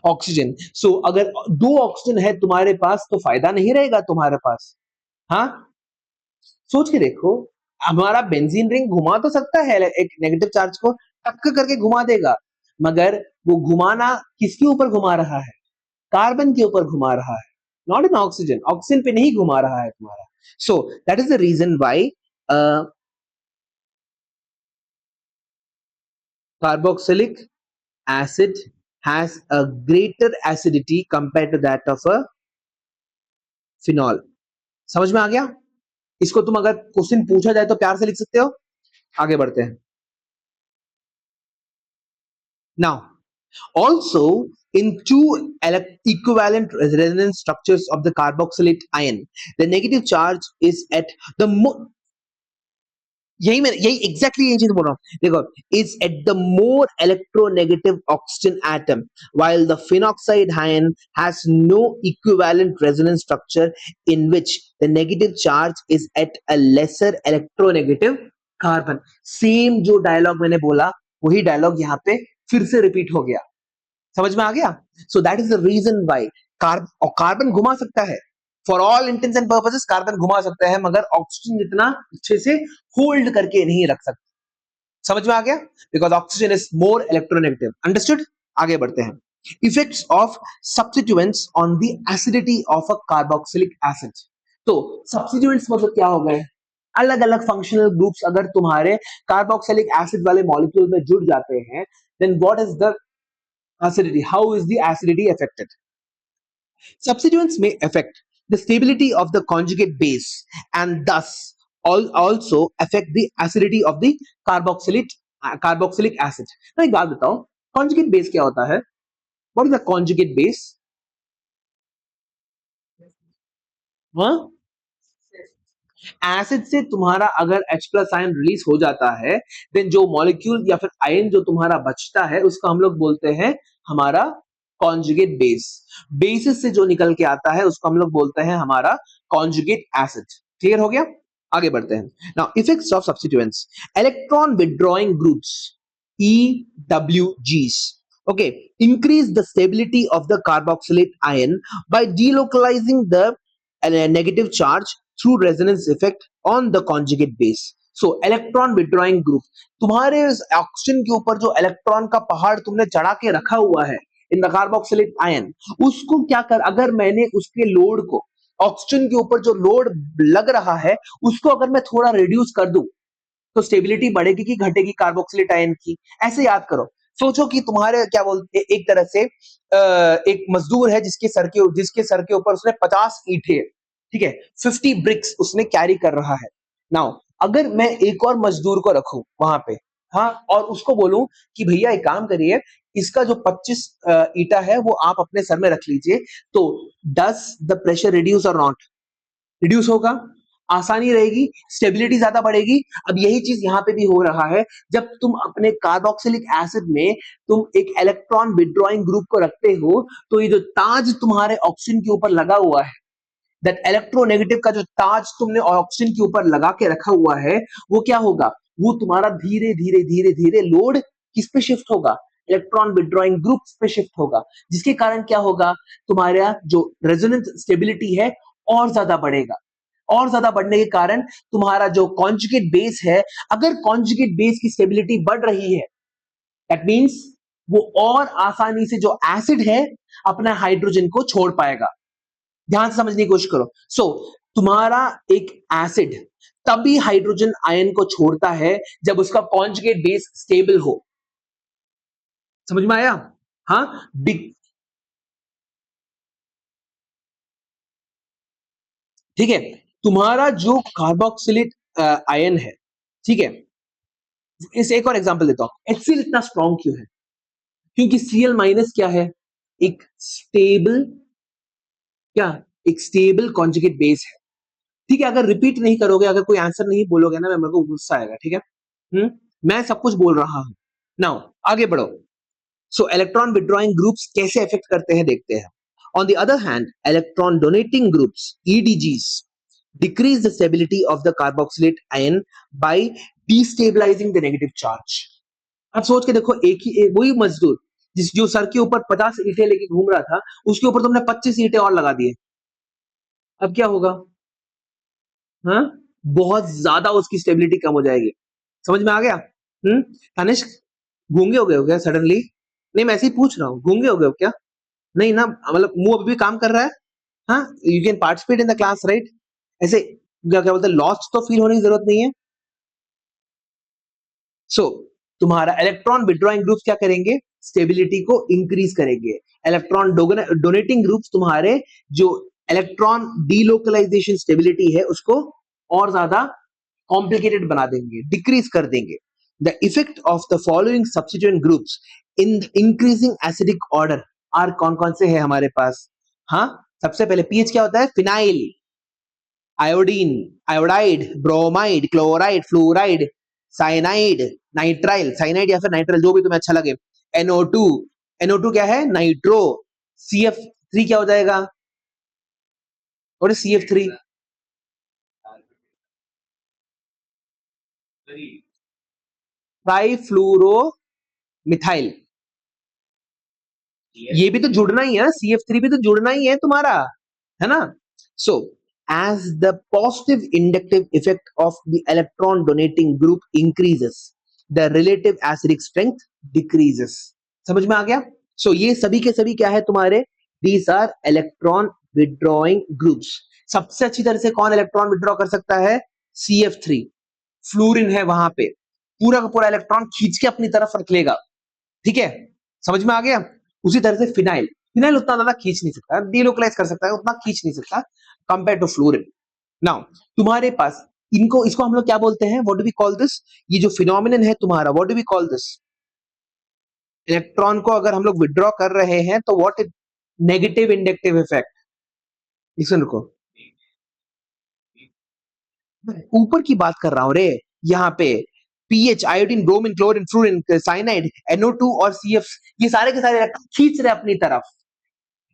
ऑक्सीजन। सो अगर दो ऑक्सीजन है तुम्हारे पास तो फायदा नहीं रहेगा तुम्हारे पास। हाँ, सोच के देखो, हमारा बेंजीन रिंग घुमा तो सकता है, एक नेगेटिव चार्ज को टक्कर करके घुमा देगा, मगर वो घुमाना किसके ऊपर घुमा रहा है? कार्बन के ऊपर घुमा रहा है, नॉट इन ऑक्सीजन। ऑक्सीजन पे नहीं घुमा रहा है तुम्हारा। So that is the reason why carboxylic acid has a greater acidity compared to that of a phenol. समझ में आ गया? इसको तुम अगर क्वेश्चन पूछा जाए तो प्यार से लिख सकते हो। आगे बढ़ते हैं। Now, also, in two equivalent resonance structures of the carboxylate ion, the negative charge is at the यही एग्जैक्टली यही चीज बोल रहा हूं देखो is at the more electronegative oxygen atom while the phenoxide ion has no equivalent resonance structure in which the negative charge is at a lesser electronegative carbon. Same जो dialogue मैंने बोला वही डायलॉग यहाँ पे फिर से रिपीट हो गया, समझ में आ गया? So that is the reason why carbon घुमा सकता है, for all intents and purposes carbon घुमा सकता है, मगर ऑक्सीजन जितना अच्छे से होल्ड करके नहीं रख सकता। समझ में आ गया? Because oxygen is more electronegative. Understood? आगे बढ़ते हैं। Effects of substituents on the acidity of a carboxylic acid. तो सब्स्टिट्यूएंट्स मतलब क्या हो गए? अलग अलग फंक्शनल ग्रुप्स अगर तुम्हारे कार्बोक्सिलिक एसिड वाले मॉलिक्यूल में जुड़ जाते हैं, then what is the acidity? How is the acidity affected? Substituents may affect the stability of the conjugate base and thus also affect the acidity of the carboxylic acid. Now एक बात बताओ, conjugate base क्या होता है? What is the conjugate base? हाँ? Acid से तुम्हारा अगर H प्लस आयन रिलीज हो जाता है, देन जो मॉलिक्यूल या फिर आयन जो तुम्हारा बचता है उसको हम लोग बोलते हैं हमारा कॉन्जुगेट बेस। बेसिस से जो निकल के आता है उसको हम लोग बोलते हैं हमारा कॉन्जुगेट एसिड। क्लियर हो गया? आगे बढ़ते हैं। Now effects of substituents, electron withdrawing groups EWGs, okay, increase the stability of the carboxylate ion by delocalizing the negative charge through resonance effect on the conjugate base. So electron withdrawing group, तुम्हारे oxygen के ऊपर जो electron का पहाड़ तुमने चढ़ा के रखा हुआ है इन द कार्बोक्सिलिक आयन, उसको क्या कर, अगर मैंने उसके लोड को, ऑक्सीजन के ऊपर जो लोड लग रहा है उसको अगर मैं थोड़ा रिड्यूस कर दूं तो स्टेबिलिटी बढ़ेगी कि घटेगी कार्बोक्सिलेट आयन की? ऐसे याद करो। सोचो कि तुम्हारे क्या बोलते, एक तरह से एक मजदूर है जिसके सर के ऊपर उसने 50 ईंटें, ठीक है, 50 ब्रिक्स उसने कैरी कर रहा है। नाउ अगर मैं एक और मजदूर को रखूं वहां पे, हाँ, और उसको बोलूं कि भैया एक काम करिए, इसका जो 25 ईटा है वो आप अपने सर में रख लीजिए, तो डज द प्रेशर रिड्यूस और नॉट? रिड्यूस होगा, आसानी रहेगी, स्टेबिलिटी ज्यादा बढ़ेगी। अब यही चीज यहां पे भी हो रहा है। जब तुम अपने कार्बोक्सिलिक एसिड में तुम एक इलेक्ट्रॉन विथड्रॉइंग ग्रुप को रखते हो, तो ये जो ताज तुम्हारे ऑक्सीजन के ऊपर लगा हुआ है, दैट इलेक्ट्रोनेगेटिव का जो ताज तुमने ऑक्सीजन के ऊपर लगा के रखा हुआ है, वो क्या होगा? वो तुम्हारा धीरे धीरे धीरे धीरे लोड किस पे शिफ्ट होगा? इलेक्ट्रॉन विथड्रॉइंग ग्रुप पे शिफ्ट होगा, जिसके कारण क्या होगा? तुम्हारा जो रेजोनेंस स्टेबिलिटी है और ज्यादा बढ़ेगा। और ज्यादा बढ़ने के कारण तुम्हारा जो कॉन्जुगेट बेस है, अगर कॉन्जुगेट बेस की स्टेबिलिटी बढ़ रही है, दैट मींस वो और आसानी से जो एसिड है अपना हाइड्रोजन को छोड़ पाएगा। ध्यान से समझने की कोशिश करो। सो तुम्हारा एक एसिड तभी हाइड्रोजन आयन को छोड़ता है जब उसका कॉन्जुगेट बेस स्टेबल हो। समझ में आया? हाँ, ठीक है। तुम्हारा जो कार्बोक्सिलेट आयन है, ठीक है, इस एक और एग्जांपल देता हूं। HCl इतना स्ट्रॉन्ग क्यों है? क्योंकि Cl माइनस क्या है? एक स्टेबल, क्या, एक स्टेबल कॉन्जुगेट बेस है। ठीक है, अगर रिपीट नहीं करोगे, अगर कोई आंसर नहीं बोलोगे ना, मेरे को गुस्सा आएगा, ठीक है? मैं सब कुछ बोल रहा हूं। नाउ आगे बढ़ो। सो इलेक्ट्रॉन विथड्रॉइंग ग्रुप्स कैसे इफेक्ट करते हैं देखते हैं। On the other hand, electron donating groups EDGs decrease the stability of the carboxylate ion by destabilizing the negative charge. अब सोच के देखो, वही मजदूर जो सर के ऊपर 50 ईंटें लेके घूम रहा था, उसके ऊपर तुमने 25 ईंटें और लगा दिए, अब क्या होगा? हाँ, बहुत ज्यादा उसकी स्टेबिलिटी कम हो जाएगी। समझ में आ गया? तनिष्क, गूंगे हो गए हो क्या सडनली? नहीं, मैं ऐसे ही पूछ रहा हूँ, गूंगे हो गए हो क्या? नहीं ना, मतलब मुंह अभी भी काम कर रहा है? हाँ, you can participate in the class, right? ऐसे क्या क्या बोलते हैं, लॉस्ट तो फील होने की जरूरत नहीं है। सो तुम्हारा इलेक्ट्रॉन विथड्रॉइंग ग्रुप्स क्या करेंगे? स्टेबिलिटी को इंक्रीज करेंगे। इलेक्ट्रॉन डोनेटिंग ग्रुप्स तुम्हारे जो इलेक्ट्रॉन डीलोकलाइजेशन स्टेबिलिटी है उसको और ज्यादा कॉम्प्लिकेटेड बना देंगे, डिक्रीज कर देंगे। The effect of the following substituent groups in increasing acidic order are कौन कौन से है हमारे पास? हाँ, सबसे पहले पीएच क्या होता है? Phenyl, iodine, iodide, bromide, chloride, fluoride, cyanide, nitrile, cyanide या फिर नाइट्राइल जो भी तुम्हें अच्छा लगे, NO2, NO2 क्या है? नाइट्रो, CF3 क्या हो जाएगा? और CF3 ट्राइफ्लोरो मिथाइल, ये भी तो जुड़ना ही है ना, CF3 भी तो जुड़ना ही है तुम्हारा, है ना? सो as the positive inductive effect of the electron donating group increases, the relative acidic strength decreases. समझ में आ गया? सो ये सभी के सभी क्या है तुम्हारे? These are electron withdrawing groups. सबसे अच्छी तरह से कौन इलेक्ट्रॉन विड्रॉ कर सकता है? CF3, फ्लोरीन है वहां पे, पूरा का पूरा इलेक्ट्रॉन खींच के अपनी तरफ रख लेगा, ठीक है? समझ में आ गया? उसी तरह से फिनाइल, फिनाइल उतना ज्यादा खींच नहीं सकता, डीलोकलाइज कर सकता है, उतना खींच नहीं सकता कंपेयर टू फ्लोरीन। नाउ तुम्हारे पास इनको, इसको हम लोग क्या बोलते हैं? What do we call this? ये जो फिनोमिनन है तुम्हारा, what do we call this? Electron को अगर हम लोग विड्रॉ कर रहे हैं तो what is negative inductive effect? Listen रुको, ऊपर की बात कर रहा हूं रे, यहाँ पे pH, iodine, bromine, chlorine, fluorine, cyanide, NO2 और CF, ये सारे के सारे इलेक्ट्रॉन खींच रहे अपनी तरफ।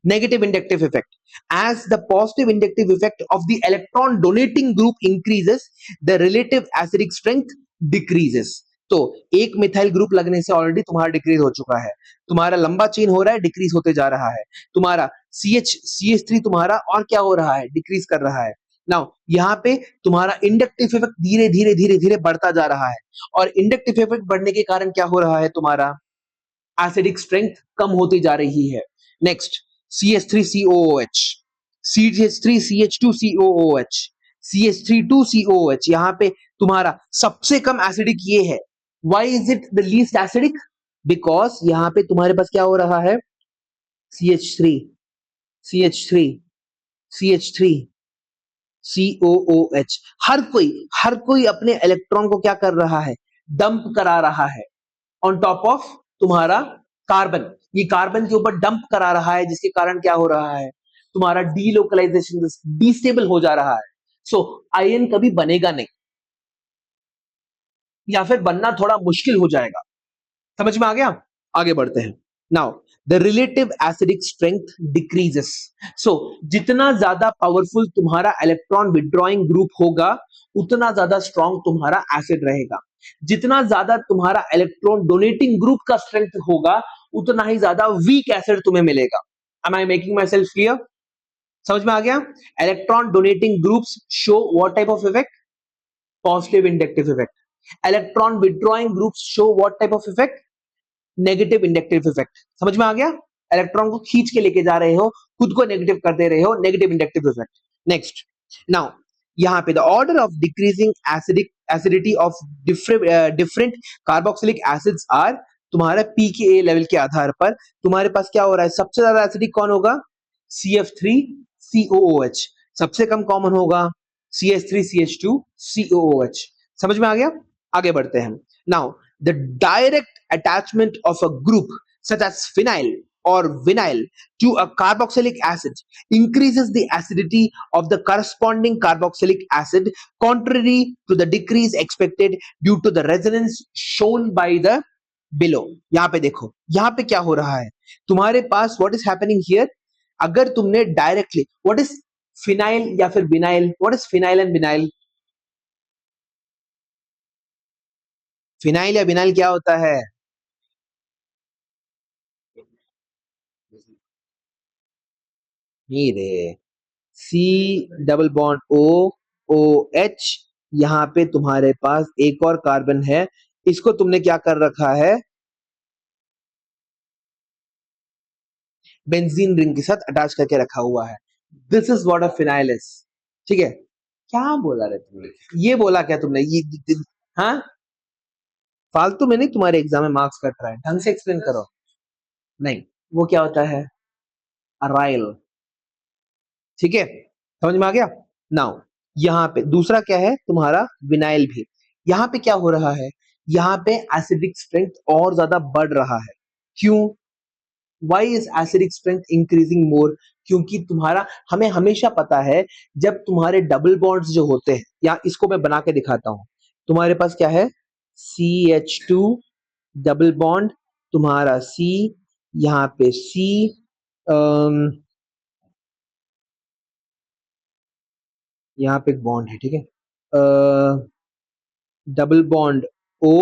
Negative inductive effect. As the positive inductive effect of the electron donating group increases, the relative acidic strength decreases. तो एक मिथाइल ग्रुप लगने से ऑलरेडी तुम्हारा डिक्रीज हो चुका है, तुम्हारा लंबा चेन हो रहा है, डिक्रीज होते जा रहा है, तुम्हारा CH3 तुम्हारा और क्या हो रहा है? डिक्रीज कर रहा है। नाउ यहाँ पे तुम्हारा इंडक्टिव इफेक्ट धीरे धीरे धीरे धीरे बढ़ता जा रहा है, और इंडक्टिव इफेक्ट बढ़ने के कारण क्या हो रहा है? तुम्हारा एसिडिक स्ट्रेंथ कम होती जा रही है। नेक्स्ट, CH3COOH, CH3CH2COOH, CH32COOH, यहाँ पे तुम्हारा सबसे कम एसिडिक ये है। Why is it the least acidic? Because यहाँ पे तुम्हारे पास क्या हो रहा है? CH3, CH3, CH3, COOH, हर कोई अपने इलेक्ट्रॉन को क्या कर रहा है? डंप करा रहा है ऑन टॉप ऑफ तुम्हारा कार्बन, ये कार्बन के ऊपर डंप करा रहा है, जिसके कारण क्या हो रहा है? तुम्हारा डीलोकलाइजेशन, डिस्टेबल हो जा रहा है। सो आयन कभी बनेगा नहीं, या फिर बनना थोड़ा मुश्किल हो जाएगा। समझ में आ गया? आगे बढ़ते हैं। Now the relative acidic strength decreases. So जितना ज्यादा पावरफुल तुम्हारा इलेक्ट्रॉन विड्रॉइंग ग्रुप होगा, उतना ज्यादा स्ट्रॉन्ग तुम्हारा एसिड रहेगा। जितना ज्यादा तुम्हारा इलेक्ट्रॉन डोनेटिंग ग्रुप का स्ट्रेंथ होगा, उतना ही ज्यादा वीक एसिड तुम्हें मिलेगा। Am I making myself clear? समझ में आ गया? Electron donating groups show what type of effect? Positive inductive effect. Electron withdrawing groups show what type of effect? Negative inductive effect. समझ में आ गया? इलेक्ट्रॉन को खींच के लेके जा रहे हो, खुद को नेगेटिव कर दे रहे हो, negative inductive effect. Next, now यहाँ पे the order of decreasing acidity of different carboxylic acids are, तुम्हारा pKa लेवल के आधार पर तुम्हारे पास क्या हो रहा है? सबसे ज्यादा एसिडिक कौन होगा? CF3COOH। सबसे कम कॉमन होगा CH3CH2COOH। समझ में आ गया? आगे बढ़ते हैं। Now the direct attachment of a group such as phenyl or vinyl to a carboxylic acid increases the acidity of the corresponding carboxylic acid, contrary to the decrease expected due to the resonance shown by the below. यहाँ पे देखो, यहाँ पे क्या हो रहा है तुम्हारे पास? what is happening here? अगर तुमने डायरेक्टली, what is phenyl या फिर vinyl? what is phenyl and vinyl? Phenyl या विनाइल क्या होता है? ये रे, C double bond O H, यहाँ पे तुम्हारे पास एक और कार्बन है, इसको तुमने क्या कर रखा है? बेंजीन रिंग के साथ अटैच करके रखा हुआ है। This is what a phenyl is. ठीक है? क्या बोला रे तुमने? ये बोला क्या तुमने? ये हाँ, फालतू में नहीं, तुम्हारे एग्जाम में मार्क्स कट रहा है, ढंग से एक्सप्लेन करो। नहीं, वो क्या होता है? अराइल। ठीक है? समझ में आ गया? नाउ यहाँ पे दूसरा क्या है तुम्हारा? विनाइल भी। यहाँ पे क्या हो रहा है? यहाँ पे एसिडिक स्ट्रेंथ और ज्यादा बढ़ रहा है। क्यों? Why is acidic strength increasing more? क्योंकि तुम्हारा, हमें हमेशा पता है जब तुम्हारे डबल बॉन्ड्स जो होते हैं, या इसको मैं बना के दिखाता हूं, तुम्हारे पास क्या है, CH2 डबल बॉन्ड, तुम्हारा C, यहाँ पे C, यहाँ पे एक बॉन्ड है, ठीक है, डबल बॉन्ड O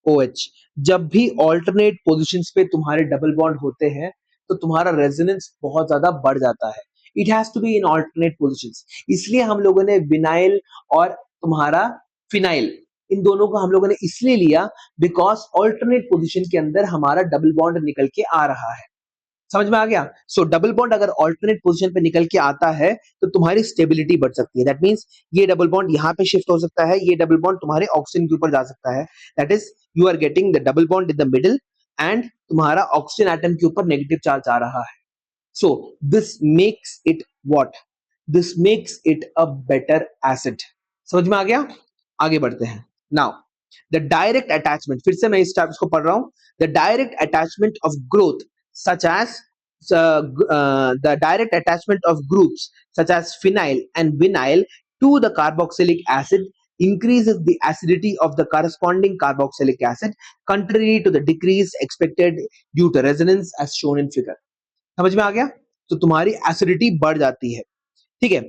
OH। जब भी ऑल्टरनेट पोजिशंस पे तुम्हारे डबल बॉन्ड होते हैं तो तुम्हारा रेजोनेंस बहुत ज्यादा बढ़ जाता है। It has to be in alternate positions. इसलिए हम लोगों ने विनाइल और तुम्हारा फिनाइल, इन दोनों को हम लोगों ने इसलिए लिया बिकॉज ऑल्टरनेट पोजिशन के अंदर हमारा डबल बॉन्ड निकल के आ रहा है। समझ में आ गया? सो डबल बॉन्ड अगर ऑल्टरनेट पोजीशन पे निकल के आता है तो तुम्हारी स्टेबिलिटी बढ़ सकती है। दैट मींस ये डबल बॉन्ड यहाँ पे शिफ्ट हो सकता है, ये डबल बॉन्ड तुम्हारे ऑक्सीजन के ऊपर जा सकता है। That is you are getting the double bond in the middle and तुम्हारा ऑक्सीजन एटम के ऊपर नेगेटिव चार्ज आ रहा है। So this makes it what? This makes it a better acid. समझ में आ गया? आगे बढ़ते हैं। नाउ द डायरेक्ट अटैचमेंट, फिर से मैं इस टाइप को पढ़ रहा हूं। The direct attachment of growth such as the direct attachment of groups such as phenyl and vinyl to the carboxylic acid increases the acidity of the corresponding carboxylic acid, contrary to the decrease expected due to resonance as shown in figure। समझ में आ गया? तो तुम्हारी acidity बढ़ जाती है, ठीक है।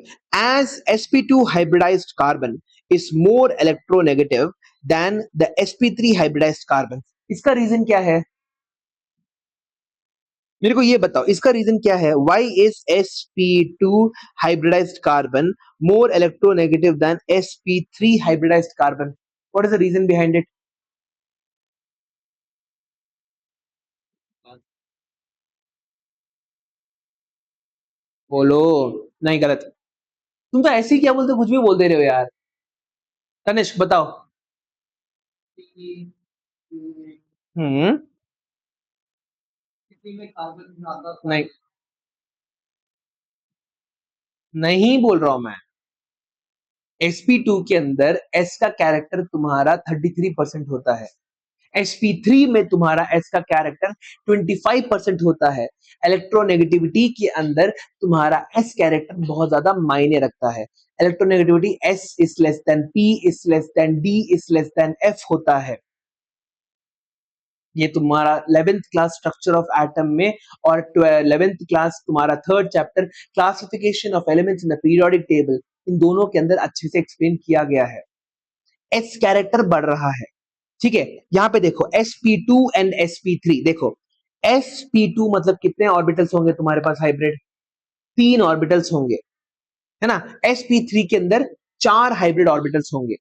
As sp2 hybridized carbon is more electronegative than the sp3 hybridized carbon, इसका रीजन क्या है? मेरे को ये बताओ, इसका रीजन क्या है? Why is sp2 hybridized carbon more electronegative than sp3 hybridized carbon? What is the reason behind it? बोलो। नहीं, गलत। तुम तो ऐसे ही क्या बोलते हो, कुछ भी बोल दे रहे हो यार। तनिष्क बताओ। हम्म। नहीं, नहीं बोल रहा हूं मैं। sp2 के अंदर s का कैरेक्टर तुम्हारा 33% होता है। sp3 में तुम्हारा s का कैरेक्टर 25% होता है। इलेक्ट्रोनेगेटिविटी के अंदर तुम्हारा s कैरेक्टर बहुत ज्यादा मायने रखता है। Electronegativity s is less than p is less than d is less than f होता है। ये तुम्हारा 11th class structure of atom में और 11th क्लास तुम्हारा third chapter classification of elements in the periodic table, इन दोनों के अंदर अच्छे से एक्सप्लेन किया गया है। s कैरेक्टर बढ़ रहा है, ठीक है। यहाँ पे देखो sp2 एंड sp3, देखो sp2 मतलब कितने ऑर्बिटल्स होंगे तुम्हारे पास हाइब्रिड? 3 ऑर्बिटल्स होंगे, है ना। sp3 के अंदर 4 हाइब्रिड ऑर्बिटल्स होंगे,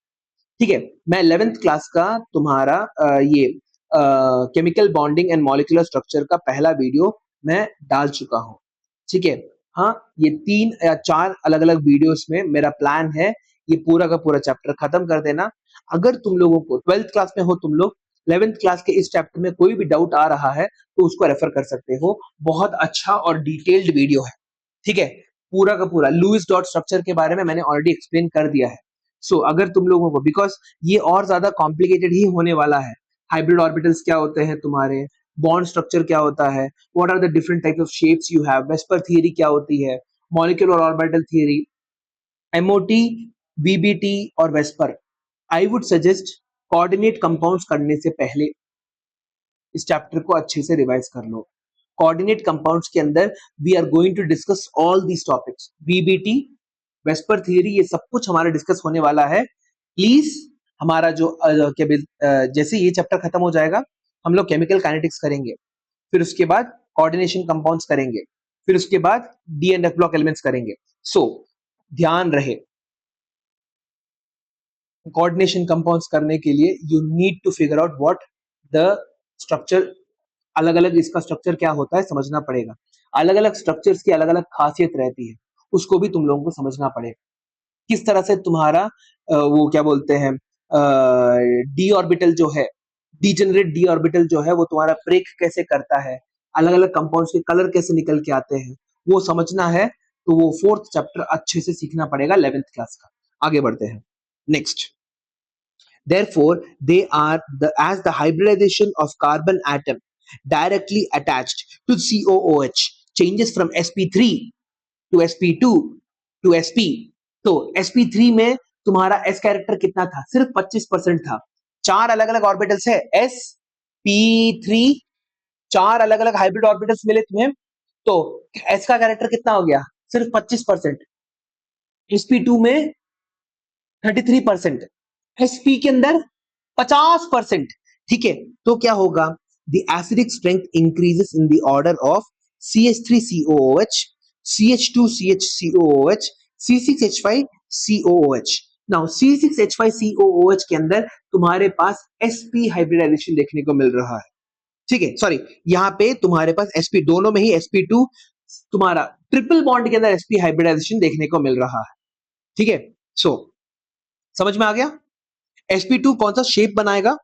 ठीक है। मैं 11th क्लास का तुम्हारा ये chemical bonding and molecular structure का पहला वीडियो मैं डाल चुका हूं, ठीक है। हाँ, ये 3 या 4 अलग अलग वीडियोस में मेरा प्लान है ये पूरा का पूरा चैप्टर खत्म कर देना। अगर तुम लोगों को 12th क्लास में हो तुम लोग, 11th क्लास के इस चैप्टर में कोई भी डाउट आ रहा है तो उसको रेफर कर सकते हो। बहुत अच्छा और डिटेल्ड वीडियो है, ठीक है। पूरा का पूरा लुईस डॉट स्ट्रक्चर के बारे में मैंने ऑलरेडी एक्सप्लेन कर दिया है। सो अगर तुम लोगों को, बिकॉज ये और ज्यादा कॉम्प्लिकेटेड ही होने वाला है। हाइब्रिड ऑर्बिटल्स क्या होते हैं तुम्हारे, बॉन्ड स्ट्रक्चर क्या होता है, what are the different types of shapes you have, VSEPR theory क्या होती है, molecular orbital theory, MOT, VBT और VSEPR. I would suggest coordinate compounds करने से पहले इस चैप्टर को अच्छे से रिवाइज कर लो। कोऑर्डिनेट कंपाउंड्स के अंदर we are going to discuss all these topics, VBT, VSEPR theory, ये सब कुछ हमारा डिस्कस होने वाला है। प्लीज हमारा जो जैसे ये चैप्टर खत्म हो जाएगा हम लोग केमिकल काइनेटिक्स करेंगे, फिर उसके बाद कोऑर्डिनेशन कंपाउंड्स करेंगे, फिर उसके बाद D and F block elements करेंगे। सो ध्यान रहे, कोऑर्डिनेशन कंपाउंड्स करने के लिए you need to figure out what the structure, अलग अलग इसका स्ट्रक्चर क्या होता है समझना पड़ेगा। अलग अलग स्ट्रक्चर्स की अलग अलग खासियत रहती है, उसको भी तुम लोगों को समझना पड़ेगा। किस तरह से तुम्हारा वो क्या बोलते हैं डी ऑर्बिटल जो है, डीजेनरेट डी ऑर्बिटल जो है वो तुम्हारा ब्रेक कैसे करता है, अलग अलग कंपाउंड्स के कलर कैसे निकल के आते हैं, वो समझना है। तो वो 4th चैप्टर अच्छे से सीखना पड़ेगा 11th क्लास का। आगे बढ़ते हैं next. Therefore they are as the hybridization of carbon atom directly attached to COOH changes from sp3 to sp2 to sp। तो sp3 में तुम्हारा s कैरेक्टर कितना था? सिर्फ 25% था। चार अलग अलग ऑर्बिटल्स है sp3, चार अलग अलग हाइब्रिड ऑर्बिटल्स मिले तुम्हें, तो s का कैरेक्टर कितना हो गया? सिर्फ 25%। sp2 में 33%, sp के अंदर 50%। ठीक है, तो क्या होगा? The acidic strength increases in the order of CH3COOH, CH2CHCOOH, C6H5COOH। Now C6H5COOH के अंदर तुम्हारे पास sp हाइब्रिडाइजेशन देखने को मिल रहा है। ठीक है, सॉरी, यहाँ पे तुम्हारे पास sp दोनों में ही sp2 तुम्हारा ट्रिपल बॉन्ड के अंदर sp हाइब्रिडाइजेशन देखने को मिल रहा है। ठीक है, सो समझ में आ गया? sp2 कौन सा शेप बनाएगा?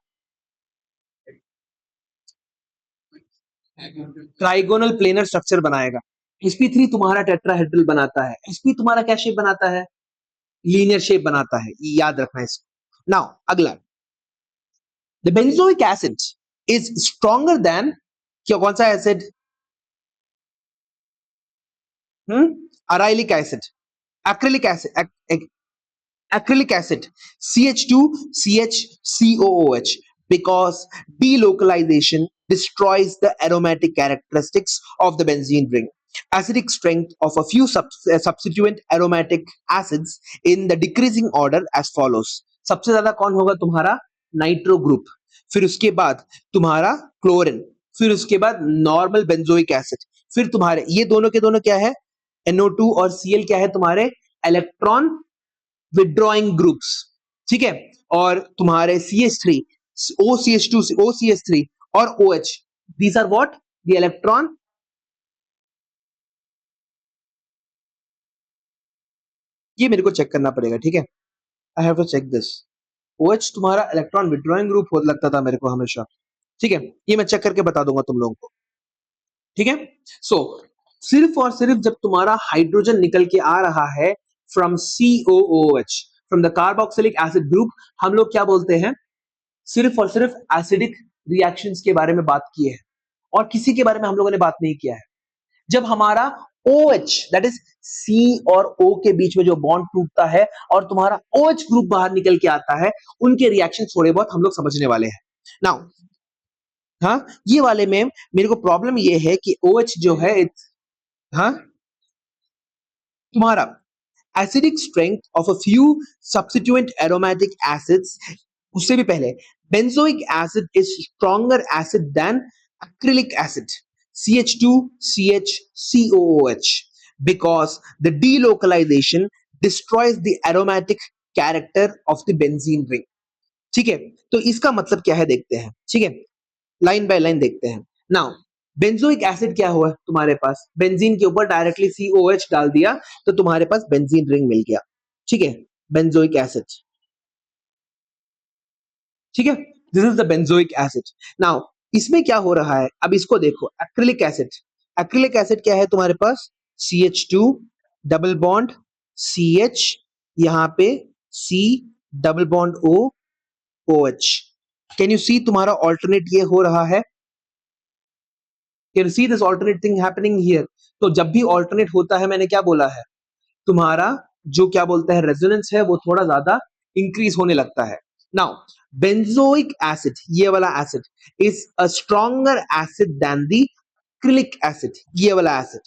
ट्राइगोनल प्लेनर स्ट्रक्चर बनाएगा। sp3 तुम्हारा टेट्राहेड्रल बनाता है। sp तुम्हारा क्या शेप बनाता है? लीनियर शेप बनाता है, याद रखना इसको। नाउ अगला, the benzoic acid is stronger than, क्या कौन सा acid? Arylic acid, acrylic acid, acrylic acid, CH2CHCOOH, because delocalization destroys the aromatic characteristics of the benzene ring. Acidic strength of a few substituent aromatic acids in the decreasing order as follows. सबसे ज्यादा कौन होगा तुम्हारा? Nitro group, फिर उसके बाद तुम्हारा chlorine, फिर उसके बाद नॉर्मल बेंजोइक एसिड, फिर तुम्हारे ये दोनों के दोनों क्या है? NO2 और Cl क्या है तुम्हारे? Electron withdrawing groups. ठीक है, और तुम्हारे CH3, OCH2, OCH3 और OH, these are what? The electron, ये मेरे को चेक करना पड़ेगा। ठीक है, I have to check this. OH तुम्हारा इलेक्ट्रॉन विड्रॉइंग ग्रुप हो लगता था मेरे को हमेशा। ठीक है, ये मैं चेक करके बता दूंगा तुम लोगों को। ठीक है, सो सिर्फ और सिर्फ जब तुम्हारा हाइड्रोजन निकल के आ रहा है from COOH, from the carboxylic acid group, हम लोग क्या बोलते हैं? सिर्फ और सिर्फ एसिडिक रिएक्शंस के बारे में बात की है, और किसी के बारे में हम लोगों ने बात नहीं किया है। जब हमारा OH, दैट इज C और O के बीच में जो बॉन्ड टूटता है और तुम्हारा OH ग्रुप बाहर निकल के आता है, उनके रिएक्शन थोड़े बहुत हम लोग समझने वाले हैं। नाउ हाँ, ये वाले में मेरे को प्रॉब्लम ये है कि OH जो है, हाँ, तुम्हारा acidic strength of a few substituent aromatic acids, उससे भी पहले benzoic acid is stronger acid than acrylic acid, CH2CHCOOH, because the delocalization destroys the aromatic character of the benzene ring। ठीक है, तो इसका मतलब क्या है देखते हैं। ठीक है, लाइन बाय लाइन देखते हैं। नाउ बेंजोइक एसिड क्या हुआ तुम्हारे पास? बेंजीन के ऊपर डायरेक्टली COH डाल दिया तो तुम्हारे पास बेंजीन रिंग मिल गया। ठीक है, बेंजोइक एसिड। ठीक है, this is the benzoic acid. Now इसमें क्या हो रहा है, अब इसको देखो। एक्रिलिक एसिड, एक्रिलिक एसिड क्या है तुम्हारे पास? CH2 डबल बॉन्ड CH, यहां पे C double bond O OH। Can you see तुम्हारा ऑल्टरनेट ये हो रहा है? Can you see this alternate thing happening here? तो जब भी ऑल्टरनेट होता है, मैंने क्या बोला है, तुम्हारा जो क्या बोलते हैं रेजोनेंस है वो थोड़ा ज्यादा इंक्रीज होने लगता है। नाउ बेंजोइक एसिड, ये वाला acid is a stronger acid than the acrylic acid, ये वाला acid,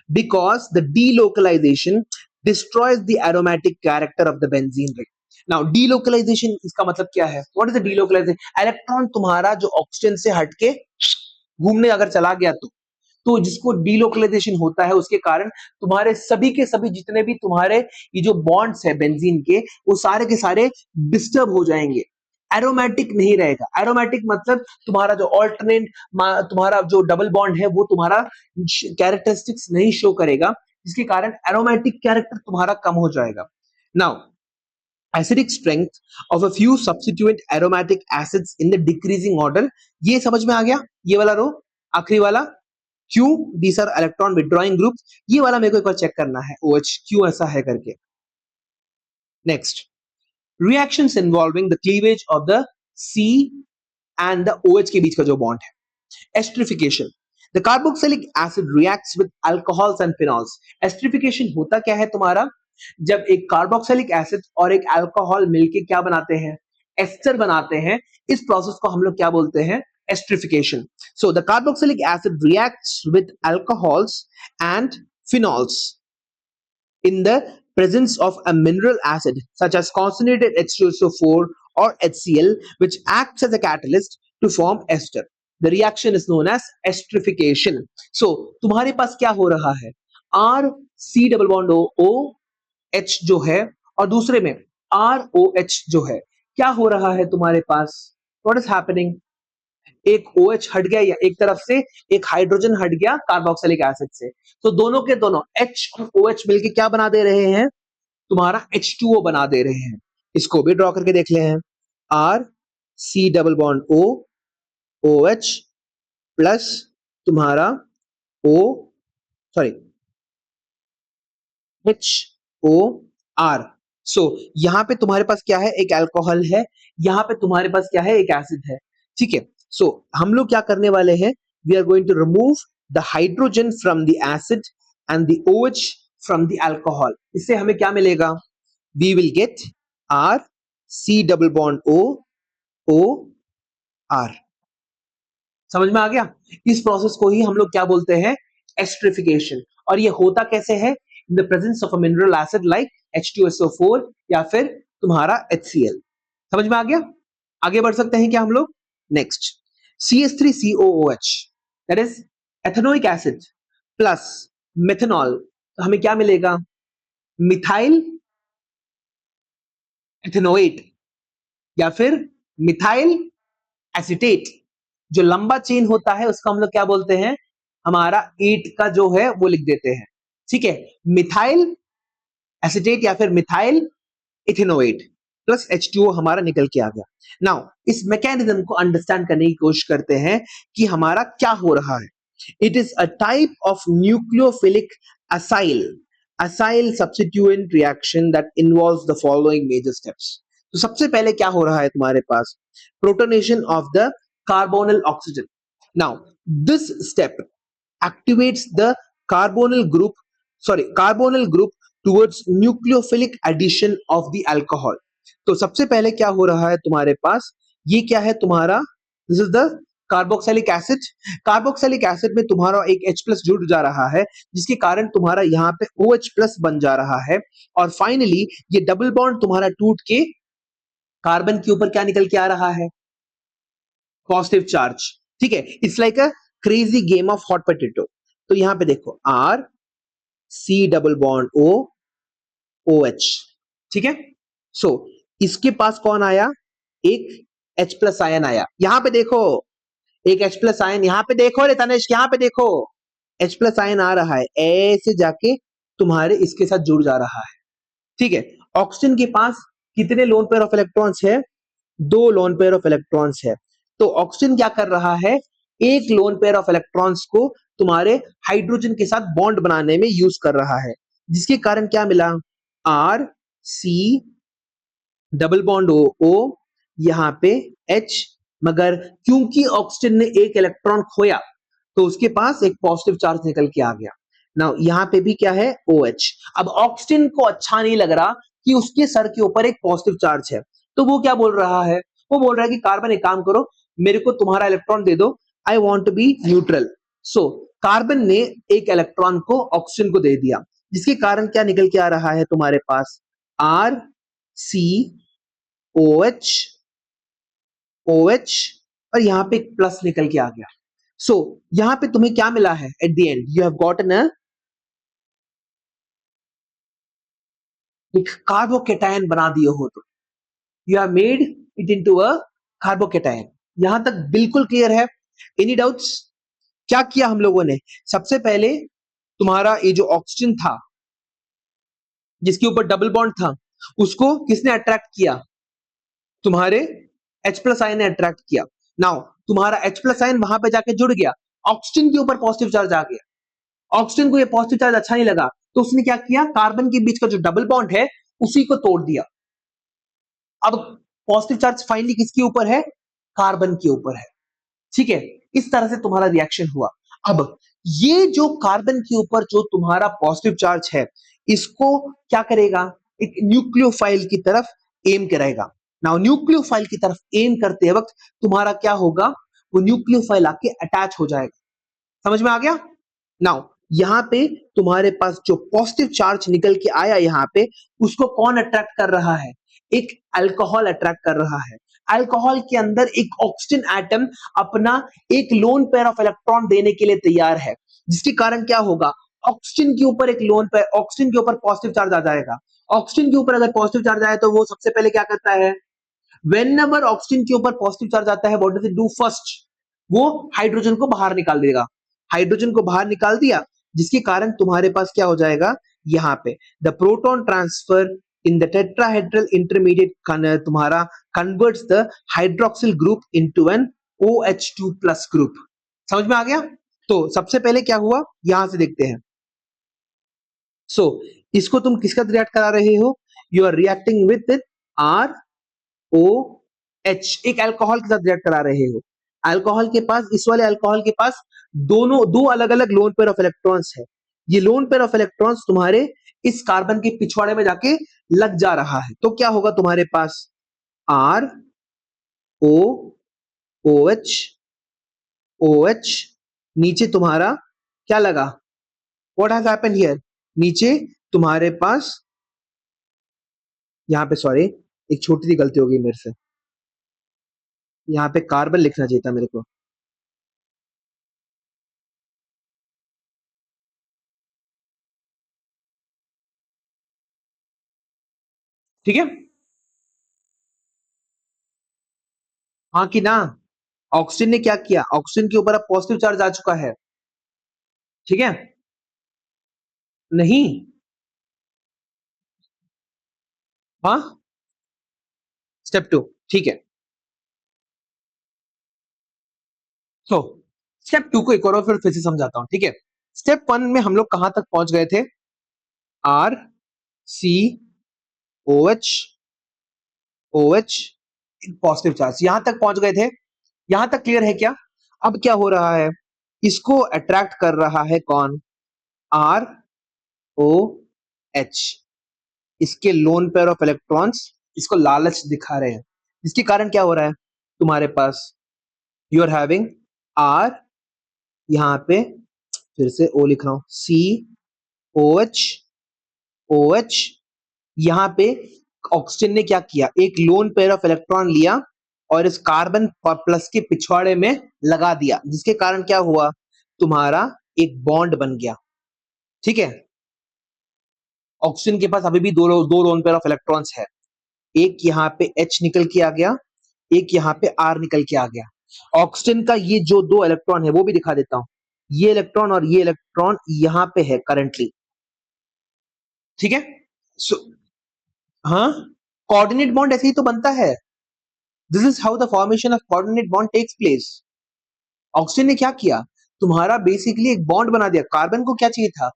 because the delocalization destroys the aromatic character of the benzene ring। now delocalization इसका मतलब क्या है? what is the delocalization? Electron तुम्हारा जो ऑक्सीजन से हटके घूमने अगर चला गया तो जिसको डीलोकलाइजेशन होता है उसके कारण तुम्हारे सभी के सभी जितने भी तुम्हारे ये जो बॉन्ड्स है बेंजीन के, वो सारे के सारे डिस्टर्ब हो जाएंगे, एरोमेटिक नहीं रहेगा। एरोमेटिक मतलब तुम्हारा जो ऑल्टरनेट, तुम्हारा जो डबल बॉन्ड है वो तुम्हारा कैरेक्टरिस्टिक्स नहीं शो करेगा, जिसके कारण एरोमेटिक कैरेक्टर तुम्हारा कम हो जाएगा। Now acidic strength of a few substituent aromatic acids in the decreasing order, ये समझ में आ गया? ये वाला रो आखिरी वाला, क्यों? these are electron withdrawing groups। ये वाला मेरे को एक बार चेक करना है OH क्यों ऐसा है करके। Next, reactions involving the cleavage of the C and the OH के बीच का जो बॉन्ड है। Esterification, the carboxylic acid reacts with alcohols and phenols. Esterification होता क्या है तुम्हारा, जब एक कार्बोक्सिलिक एसिड और एक अल्कोहल मिलके क्या बनाते हैं, एस्टर बनाते हैं। इस प्रोसेस को हम लोग क्या बोलते हैं, esterification. So the carboxylic acid reacts with alcohols and phenols in the presence of a mineral acid such as concentrated H2SO4 or HCl, which acts as a catalyst to form ester. The reaction is known as esterification. So तुम्हारे पास क्या हो रहा है, R C double bond O H जो है और दूसरे में ROH जो है, क्या हो रहा है तुम्हारे पास, what is happening, एक OH हट गया या एक तरफ से एक हाइड्रोजन हट गया कार्बोक्सिलिक एसिड से, तो दोनों के दोनों H और OH मिलके क्या बना दे रहे हैं, तुम्हारा H2O बना दे रहे हैं। इसको भी ड्रॉ करके देख ले हैं, R C double bond O OH plus तुम्हारा O सॉरी HOR। सो यहां पे तुम्हारे पास क्या है, एक अल्कोहल है, यहां पे तुम्हारे पास क्या है, एक एसिड है, ठीक है। सो हम लोग क्या करने वाले हैं, we are going to remove the hydrogen from the acid and the OH from the alcohol. इससे हमें क्या मिलेगा, we will get R C double bond O OR। समझ में आ गया, इस प्रोसेस को ही हम लोग क्या बोलते हैं, एस्ट्रिफिकेशन। और ये होता कैसे है, इन the presence of a mineral acid like H2SO4 या फिर तुम्हारा HCl। समझ में आ गया, आगे बढ़ सकते हैं क्या हम लोग, next CH3COOH that is ethanoic acid plus methanol, तो हमें क्या मिलेगा, मिथाइल एथेनोएट या फिर मिथाइल एसीटेट। जो लंबा चेन होता है उसका हम लोग क्या बोलते हैं, हमारा एट का जो है वो लिख देते हैं, ठीक है, मिथाइल एसीटेट या फिर मिथाइल इथेनोएट प्लस H2O हमारा निकल के आ गया। नाउ इस मैकेनिज्म को अंडरस्टैंड करने की कोशिश करते हैं कि हमारा क्या हो रहा है। It is a type of nucleophilic acyl substituent reaction that involves the following major steps. तो सबसे पहले क्या हो रहा है तुम्हारे पास, protonation of the carbonyl oxygen. Now, this step activates the carbonyl group towards nucleophilic addition of the alcohol. तो सबसे पहले क्या हो रहा है तुम्हारे पास, ये क्या है तुम्हारा, this is the carboxylic acid. Carboxylic acid में तुम्हारा एक H प्लस जुड़ जा रहा है, जिसके कारण तुम्हारा यहाँ पे OH प्लस बन जा रहा है, और फाइनली ये डबल बॉन्ड तुम्हारा टूट के कार्बन के ऊपर क्या निकल के आ रहा है, पॉजिटिव चार्ज, ठीक है। It's like a crazy game of hot potato. तो यहां पे देखो R C double bond O OH, ठीक है। सो इसके पास कौन आया, एक H प्लस आयन आया, यहां पे देखो एक H प्लस आयन, यहां पे देखो रे तनेश, यहां पे देखो H प्लस आयन आ रहा है, ऐसे जाके तुम्हारे इसके साथ जुड़ जा रहा है, ठीक है। ऑक्सीजन के पास कितने लोन पेयर ऑफ इलेक्ट्रॉन्स है, 2 लोन पेयर ऑफ इलेक्ट्रॉन्स है। तो ऑक्सीजन क्या कर रहा है, एक लोन पेयर ऑफ इलेक्ट्रॉन्स को तुम्हारे हाइड्रोजन के साथ बॉन्ड बनाने में यूज कर रहा है, जिसके कारण क्या मिला, R C double bond O यहां पे H, मगर क्योंकि ऑक्सीजन ने एक इलेक्ट्रॉन खोया तो उसके पास एक पॉजिटिव चार्ज निकल के आ गया। नाउ यहां पे भी क्या है, OH। अब ऑक्सीजन को अच्छा नहीं लग रहा कि उसके सर के ऊपर एक पॉजिटिव चार्ज है, तो वो क्या बोल रहा है, वो बोल रहा है कि कार्बन एक काम करो, मेरे को तुम्हारा इलेक्ट्रॉन दे दो, I want to be neutral. So carbon ने एक इलेक्ट्रॉन को ऑक्सीजन को दे दिया, जिसके कारण क्या निकल के आ रहा है तुम्हारे पास, R C OH OH और यहां पे एक प्लस निकल के आ गया। सो यहां पे तुम्हें क्या मिला है, at the end you have gotten a एक कार्बोकेटायन बना दिए हो, तो you have made it into a carbocation. यहां तक बिल्कुल क्लियर है, एनी डाउट्स। क्या किया हम लोगों ने, सबसे पहले तुम्हारा ये जो ऑक्सीजन था जिसके ऊपर डबल बॉन्ड था, उसको किसने अट्रैक्ट किया, तुम्हारे H प्लस आयन ने अट्रैक्ट किया। नाउ तुम्हारा H प्लस आयन वहां पे जाके जुड़ गया, ऑक्सीजन के ऊपर पॉजिटिव चार्ज आ गया, ऑक्सीजन को ये पॉजिटिव चार्ज अच्छा नहीं लगा, तो उसने क्या किया, कार्बन के बीच का जो डबल बॉन्ड है उसी को तोड़ दिया, अब पॉजिटिव चार्ज फाइनली किसके ऊपर है? कार्बन के ऊपर है। ठीक है, इस तरह से तुम्हारा रिएक्शन हुआ। अब ये जो कार्बन के ऊपर जो तुम्हारा पॉजिटिव चार्ज है, इसको क्या करेगा? एक न्यूक्लियोफाइल की तरफ एम करेगा। नाउ न्यूक्लियोफाइल की तरफ एम करते वक्त तुम्हारा क्या होगा? वो न्यूक्लियोफाइल आके अटैच हो जाएगा। समझ में आ गया? नाउ यहां पे तुम्हारे पास जो पॉजिटिव चार्ज निकल के आया यहां पे, उसको कौन अट्रैक्ट कर रहा है? एक अल्कोहल अट्रैक्ट कर रहा है। अल्कोहल के अंदर एक ऑक्सीजन एटम अपना एक लोन पेयर ऑफ इलेक्ट्रॉन देने के लिए तैयार है, जिसके कारण क्या होगा? ऑक्सीजन के ऊपर एक लोन पेयर, ऑक्सीजन के ऊपर पॉजिटिव चार्ज आ जाएगा। ऑक्सीजन के ऊपर अगर पॉजिटिव चार्ज आए तो वो सबसे पहले क्या करता है? Whenever ऑक्सीजन के ऊपर पॉजिटिव चार्ज आता है, what does it do first? वो हाइड्रोजन को बाहर निकाल देगा। हाइड्रोजन को बाहर निकाल दिया, जिसके कारण तुम्हारे पास क्या हो जाएगा? यहाँ पे the proton transfer in the tetrahedral intermediate तुम्हारा converts the hydroxyl group into an OH2 plus group. समझ में आ गया? तो सबसे पहले क्या हुआ यहां से देखते हैं। सो इसको तुम किसका रिएक्ट करा रहे हो? You are reacting with R O H, एक अल्कोहल के साथ रिएक्ट करा रहे हो। अल्कोहल के पास, इस वाले अल्कोहल के पास दोनों दो अलग अलग लोन पेयर ऑफ इलेक्ट्रॉन्स है। ये लोन पेयर ऑफ इलेक्ट्रॉन्स तुम्हारे इस कार्बन के पिछवाड़े में जाके लग जा रहा है, तो क्या होगा तुम्हारे पास? R O O H O H, नीचे तुम्हारा क्या लगा? What has happened here? नीचे तुम्हारे पास यहाँ पे, सॉरी एक छोटी सी गलती हो गई मेरे से, यहाँ पे कार्बन लिखना चाहिए था मेरे को। ठीक है, हाँ कि ना? ऑक्सीजन ने क्या किया? ऑक्सीजन के ऊपर अब पॉजिटिव चार्ज आ चुका है। ठीक है, नहीं? हाँ, स्टेप 2। ठीक है, तो स्टेप 2 को एक और फिर से समझाता हूं। ठीक है, स्टेप 1 में हम लोग कहां तक पहुंच गए थे? R C O H O H, positive charge यहां तक पहुंच गए थे। यहां तक क्लियर है क्या? अब क्या हो रहा है? इसको अट्रैक्ट कर रहा है कौन? आर ओ एच, इसके लोन पेयर ऑफ इलेक्ट्रॉन्स इसको लालच दिखा रहे हैं, जिसके कारण क्या हो रहा है तुम्हारे पास? यू आर हैविंग आर, यहां पे फिर से ओ लिख रहा हूं, सी ओ एच। यहां पे ऑक्सीजन ने क्या किया? एक लोन पेयर ऑफ इलेक्ट्रॉन लिया और इस कार्बन प्लस के पिछवाड़े में लगा दिया, जिसके कारण क्या हुआ? तुम्हारा एक बॉन्ड बन गया। ठीक है, ऑक्सीजन के पास अभी भी दो लोन पेयर ऑफ इलेक्ट्रॉन्स है। एक यहाँ पे H निकल के आ गया, एक यहाँ पे R निकल के आ गया। ऑक्सीजन का ये जो दो इलेक्ट्रॉन है वो भी दिखा देता हूं, ये इलेक्ट्रॉन और ये इलेक्ट्रॉन यहाँ पे है करंटली। ठीक है, सो हाँ, कोऑर्डिनेट बॉन्ड ऐसे ही तो बनता है। This is how the formation of coordinate bond takes place. Oxygen ने क्या किया? तुम्हारा बेसिकली एक बॉन्ड बना दिया। कार्बन को क्या चाहिए था?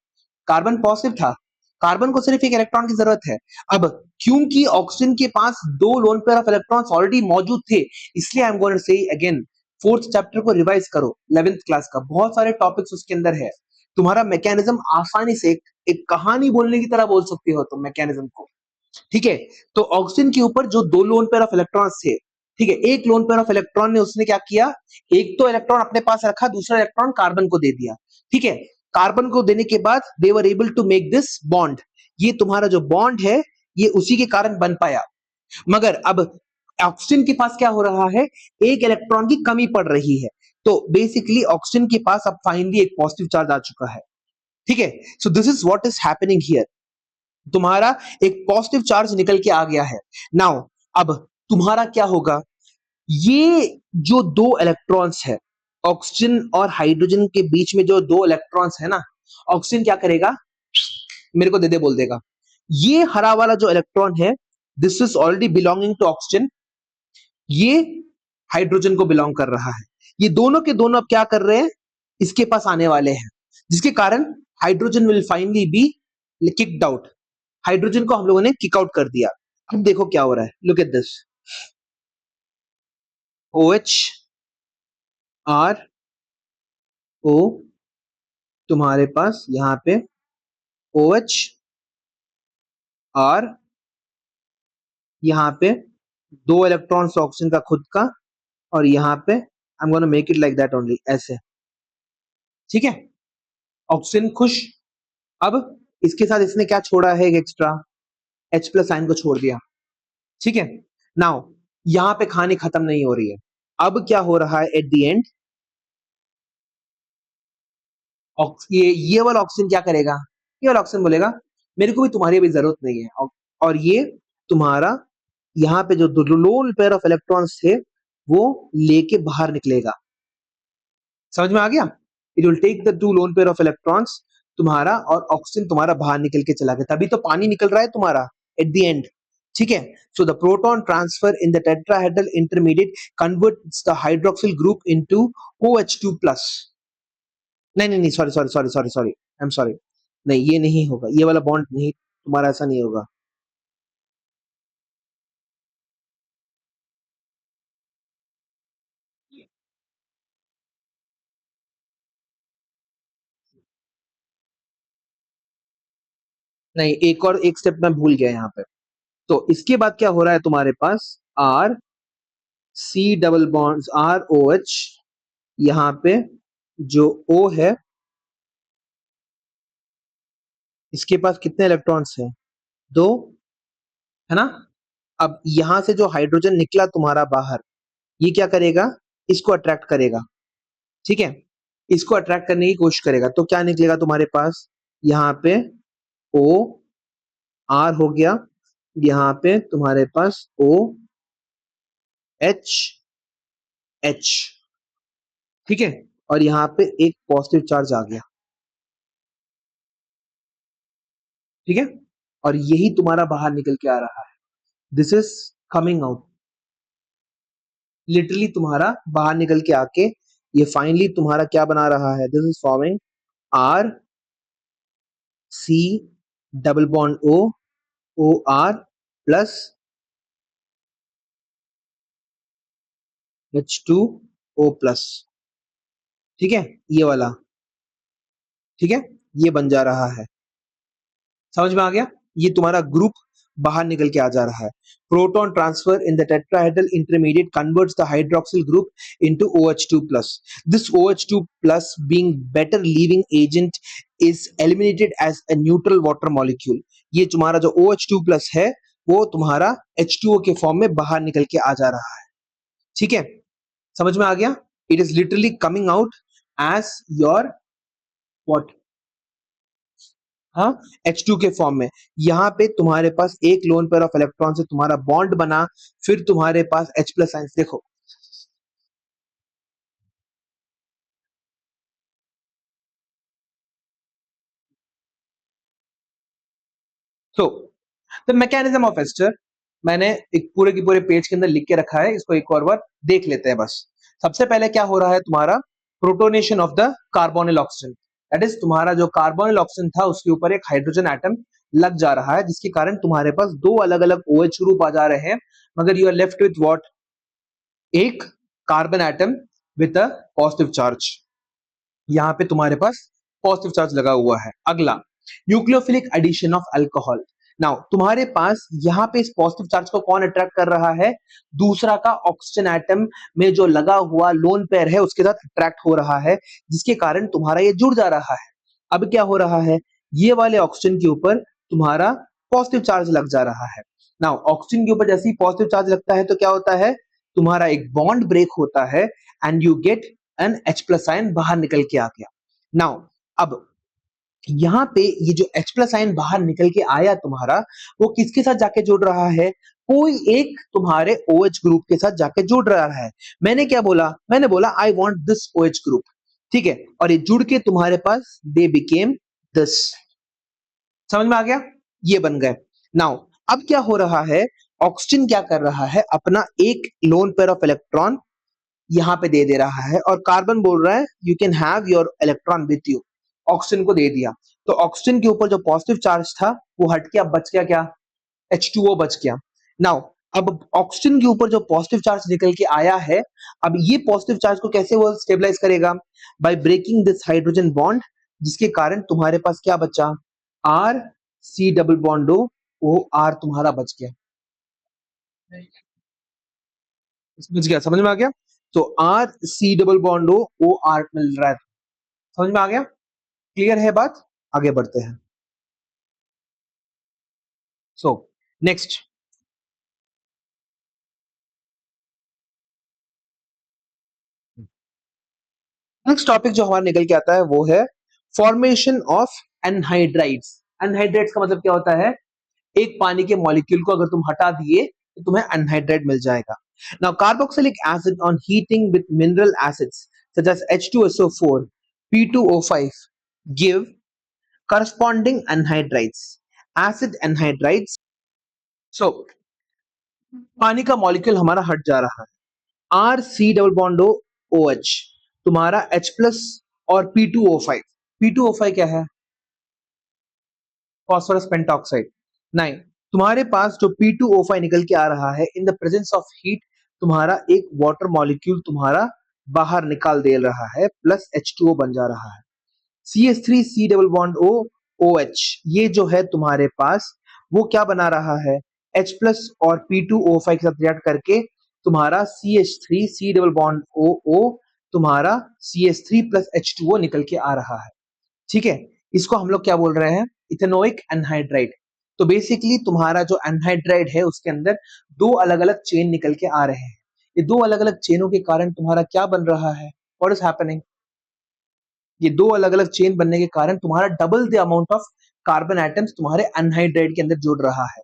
कार्बन पॉजिटिव था, कार्बन को सिर्फ एक इलेक्ट्रॉन की जरूरत है। अब क्योंकि ऑक्सीजन के पास दो loan pair of electrons already मौजूद थे, इसलिए आई एम गोइंग टू से अगेन, फोर्थ चैप्टर को रिवाइज करो, 11th क्लास का, बहुत सारे टॉपिक्स उसके अंदर है। तुम्हारा मैकेनिज्म आसानी से एक कहानी बोलने की तरह बोल सकते हो तुम मैकेनिज्म को। ठीक है, तो ऑक्सीजन के ऊपर जो दो लोन पेयर ऑफ इलेक्ट्रॉन्स थे, ठीक है, एक लोन पेयर ऑफ इलेक्ट्रॉन ने उसने क्या किया? एक तो इलेक्ट्रॉन अपने पास रखा, दूसरा इलेक्ट्रॉन कार्बन को दे दिया। ठीक है, कार्बन को देने के बाद they were able to make this bond. ये तुम्हारा जो बॉन्ड है ये उसी के कारण बन पाया। मगर अब ऑक्सीजन के पास क्या हो रहा है? एक इलेक्ट्रॉन की कमी पड़ रही है। तो बेसिकली ऑक्सीजन के पास अब फाइनली एक पॉजिटिव चार्ज आ चुका है। ठीक है, so this is what is happening here. तुम्हारा एक पॉजिटिव चार्ज निकल के आ गया है। नाउ अब तुम्हारा क्या होगा? ये जो दो इलेक्ट्रॉन्स है, ऑक्सीजन और हाइड्रोजन के बीच में जो दो इलेक्ट्रॉन्स है ना, ऑक्सीजन क्या करेगा? मेरे को दे दे बोल देगा। ये हरा वाला जो इलेक्ट्रॉन है, this is already belonging to oxygen, ये हाइड्रोजन को बिलोंग कर रहा है। ये दोनों के दोनों अब क्या कर रहे हैं? इसके पास आने वाले हैं, जिसके कारण hydrogen will finally B kicked out. Hydrogen को हम लोगों ने किक आउट कर दिया। अब देखो क्या हो रहा है, look at this, OH RO, तुम्हारे पास यहाँ पे OH R, यहाँ पे 2 इलेक्ट्रॉन्स ऑक्सीजन का खुद का, और यहाँ पे I am gonna make it like that only, ऐसे, ठीक है। ऑक्सीजन खुश। अब इसके साथ इसने क्या छोड़ा है, एक एक्स्ट्रा H प्लस आयन को छोड़ दिया, ठीक है। नाउ यहाँ पे कहानी खत्म नहीं हो रही है, अब क्या हो रहा है एट द एंड, ये वाला ऑक्सीजन क्या करेगा, ये वाला ऑक्सीजन बोलेगा मेरे को भी तुम्हारी भी जरूरत नहीं है, और ये तुम्हारा यहाँ पे जो लोन पेयर ऑफ इलेक्ट्रॉन्स थे वो लेके बाहर निकलेगा। समझ में आ गया? It will take the two lone pair of electrons तुम्हारा, और ऑक्सीजन तुम्हारा बाहर निकल के चला गया, तभी तो पानी निकल रहा है तुम्हारा एट द एंड, ठीक है। So the proton transfer in the tetrahedral intermediate converts the hydroxyl group into OH2 plus. नहीं नहीं नहीं, sorry sorry sorry sorry sorry, I am sorry, नहीं ये नहीं होगा, ये वाला बॉन्ड नहीं, तुम्हारा ऐसा नहीं होगा। नहीं, एक और एक स्टेप मैं भूल गया यहाँ पे। तो इसके बाद क्या हो रहा है तुम्हारे पास, RC डबल बॉन्ड्स ROH, यहाँ पे जो O है इसके पास कितने इलेक्ट्रॉन्स हैं, 2, है ना। अब यहां से जो हाइड्रोजन निकला तुम्हारा बाहर, ये क्या करेगा, इसको अट्रैक्ट करेगा, ठीक है। इसको अट्रैक्ट करने की कोशिश करेगा, तो क्या निकलेगा तुम्हारे पास, यहाँ पे OR हो गया, यहाँ पे तुम्हारे पास OH, ठीक है, और यहाँ पे एक पॉजिटिव चार्ज आ गया, ठीक है। और यही तुम्हारा बाहर निकल के आ रहा है, this is coming out, literally तुम्हारा बाहर निकल के आके ये फाइनली तुम्हारा क्या बना रहा है, this is forming RC double bond O OR plus H2O plus, ठीक है, ये वाला, ठीक है, ये बन जा रहा है। समझ में आ गया? ये तुम्हारा ग्रुप बाहर निकल के आ जा रहा है। Proton transfer in the tetrahedral intermediate converts the hydroxyl group into OH2 plus. This OH2 plus being better leaving agent is eliminated as a neutral water molecule. ये तुम्हारा जो OH2 प्लस है वो तुम्हारा H2O के फॉर्म में बाहर निकल के आ जा रहा है, ठीक है। समझ में आ गया? It is literally coming out as your what, हाँ, H2 के फॉर्म में। यहाँ पे तुम्हारे पास एक लोन पेयर ऑफ इलेक्ट्रॉन से तुम्हारा बॉन्ड बना, फिर तुम्हारे पास H प्लस साइंस, देखो तो द मैकेनिज्म ऑफ एस्टर मैंने एक पूरे की पूरे पेज के अंदर लिख के रखा है, इसको एक और बार देख लेते हैं बस। सबसे पहले क्या हो रहा है तुम्हारा, protonation of the carbonyl oxygen, that is तुम्हारा जो कार्बोनिल ऑक्सीजन था उसके ऊपर एक हाइड्रोजन एटम लग जा रहा है, जिसके कारण तुम्हारे पास दो अलग अलग OH ग्रुप आ जा रहे हैं, मगर you are left with what, एक carbon atom with a positive charge, यहां पे तुम्हारे पास पॉजिटिव चार्ज लगा हुआ है। अगला, nucleophilic addition of alcohol. Now तुम्हारे पास यहाँ पे इस पॉजिटिव चार्ज को कौन अट्रैक्ट कर रहा है, दूसरा का ऑक्सीजन एटम में जो लगा हुआ लोन पेयर है उसके साथ अट्रैक्ट हो रहा है, जिसके कारण तुम्हारा ये जुड़ जा रहा है। अब क्या हो रहा है, ये वाले ऑक्सीजन के ऊपर तुम्हारा पॉजिटिव चार्ज लग जा रहा है। नाउ ऑक्सीजन के ऊपर जैसे ही पॉजिटिव चार्ज लगता है तो क्या होता है, तुम्हारा एक बॉन्ड ब्रेक होता है and you get an H plus ion बाहर निकल के आ गया। नाउ अब यहाँ पे ये जो H प्लस आयन बाहर निकल के आया तुम्हारा, वो किसके साथ जाके जुड़ रहा है, कोई एक तुम्हारे OH ग्रुप के साथ जाके जुड़ रहा है। मैंने क्या बोला, मैंने बोला I want this OH group, ठीक है, और ये जुड़ के तुम्हारे पास दे बिकेम दिस। समझ में आ गया, ये बन गए। नाउ अब क्या हो रहा है, ऑक्सीजन क्या कर रहा है, अपना एक लोन पेयर ऑफ इलेक्ट्रॉन यहाँ पे दे दे रहा है, और कार्बन बोल रहा है you can have your electron with you, oxygen को दे दिया। तो ऑक्सीजन के ऊपर जो पॉजिटिव चार्ज था वो हट के अब बच गया क्या, H2O बच गया। नाउ अब ऑक्सीजन के ऊपर जो पॉजिटिव चार्ज निकल के आया है, अब ये पॉजिटिव चार्ज को कैसे वो स्टेबलाइज करेगा? By breaking this hydrogen bond, जिसके कारण तुम्हारे पास क्या बचा? R C double bond O R तुम्हारा बच गया। समझ गया? समझ में आ गया? तो R C double bond O R मिल रहा है। समझ में आ गया? क्लियर है बात? आगे बढ़ते हैं। सो नेक्स्ट नेक्स्ट टॉपिक जो हमारा निकल के आता है वो है फॉर्मेशन ऑफ एनहाइड्राइड्स। एनहाइड्राइड्स का मतलब क्या होता है? एक पानी के मॉलिक्यूल को अगर तुम हटा दिए तो तुम्हें एनहाइड्राइड मिल जाएगा। Now carboxylic acid on heating with mineral acids such as H2SO4, P2O5 give corresponding anhydrides. Acid anhydrides. So पानी का मॉलिक्यूल हमारा हट जा रहा है, R C double bond O H तुम्हारा H प्लस और P2O5। P2O5 क्या है? Phosphorus pentoxide. नहीं, तुम्हारे पास जो P2O5 निकल के आ रहा है इन द प्रेजेंस ऑफ हीट, तुम्हारा एक वाटर मॉलिक्यूल तुम्हारा बाहर निकाल दे रहा है, प्लस H2O बन जा रहा है। CH3 C double bond O OH, ये जो है तुम्हारे पास वो क्या बना रहा है? H प्लस और P2O5 के साथ रिएक्ट करके तुम्हारा CH3 C double bond O तुम्हारा CH3 प्लस H2O निकल के आ रहा है। ठीक है, इसको हम लोग क्या बोल रहे हैं? Ethanoic anhydride. तो बेसिकली तुम्हारा जो एनहाइड्राइड है उसके अंदर दो अलग अलग चेन निकल के आ रहे हैं। ये दो अलग अलग चेनों के कारण तुम्हारा क्या बन रहा है? What is happening? ये दो अलग अलग चेन बनने के कारण तुम्हारा double the amount of carbon atoms तुम्हारे एनहाइड्राइड के अंदर जुड़ रहा है।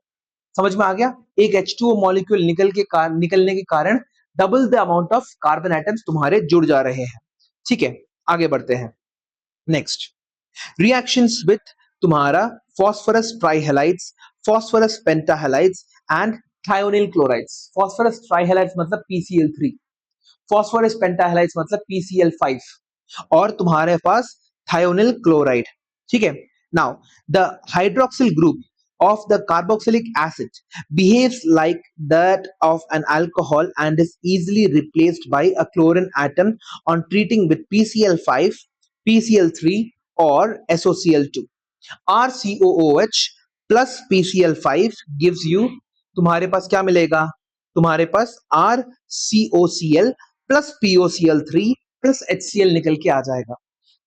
समझ में आ गया? एक H2O मॉलिक्यूल निकलने के कारण double the amount of carbon atoms तुम्हारे जुड़ जा रहे हैं। ठीक है, आगे बढ़ते हैं। नेक्स्ट reactions with तुम्हारा phosphorus trihalides, phosphorus pentahalides and thionyl chlorides। phosphorus trihalides मतलब PCl3, phosphorus pentahalides मतलब PCl5 और तुम्हारे पास thionyl chloride। ठीक है, now the hydroxyl group of the carboxylic acid behaves like that of an alcohol and is easily replaced by a chlorine atom on treating with PCl5, PCl3 or SOCl2। RCOOH plus PCl5 gives you, तुम्हारे पास क्या मिलेगा? तुम्हारे पास RCOCl plus POCl3 plus HCl निकल के आ जाएगा।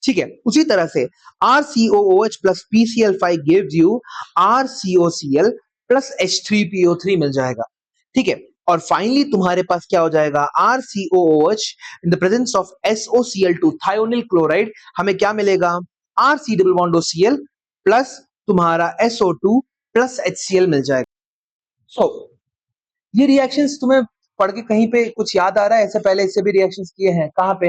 ठीक है, उसी तरह से RCOOH plus PCl5 gives you RCOCl plus H3PO3 मिल जाएगा। ठीक है, और फाइनली तुम्हारे पास क्या हो जाएगा? RCOOH in the presence of SOCl2 thionyl chloride हमें क्या मिलेगा? RC double bond OCl plus तुम्हारा SO2 प्लस HCl मिल जाएगा। सो ये रिएक्शंस तुम्हें पढ़ के कहीं पे कुछ याद आ रहा है? ऐसे पहले इससे भी रिएक्शंस किए हैं कहाँ पे?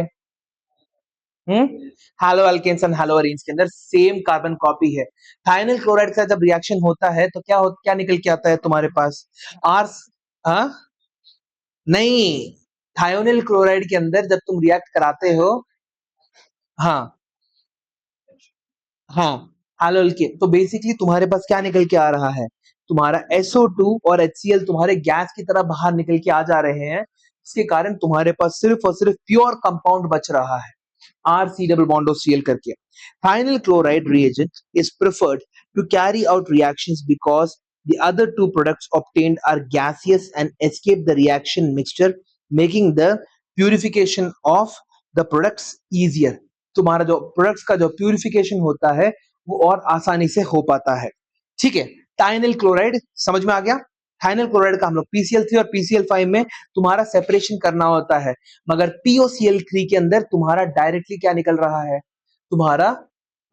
Halo alkanes and halo arenes के अंदर सेम कार्बन कॉपी है। थायनिल क्लोराइड का जब रिएक्शन होता है तो क्या निकल के आता है तुम्हारे पास? आर हाँ नहीं, थायोनिल क्लोराइड के अंदर जब तुम रिएक्ट कराते हो, हाँ हाँ हैलो अल्केन, तो बेसिकली तुम्हारे पास क्या निकल के आ रहा है? तुम्हारा SO2 और HCl तुम्हारे गैस की तरह बाहर निकल के आ जा रहे हैं, इसके कारण तुम्हारे पास सिर्फ और सिर्फ प्योर कंपाउंड बच रहा है, RC double bond OCl करके। Thionyl chloride reagent is preferred to carry out reactions because the other two products obtained are gaseous and escape the reaction mixture, making the purification of the products easier। तुम्हारा जो products का जो purification होता है वो और आसानी से हो पाता है। ठीक है, थाइनिल क्लोराइड समझ में आ गया? थाइनिल क्लोराइड का हम लोग PCl3 और PCl5 में तुम्हारा सेपरेशन करना होता है, मगर POCl3 के अंदर तुम्हारा डायरेक्टली क्या निकल रहा है? तुम्हारा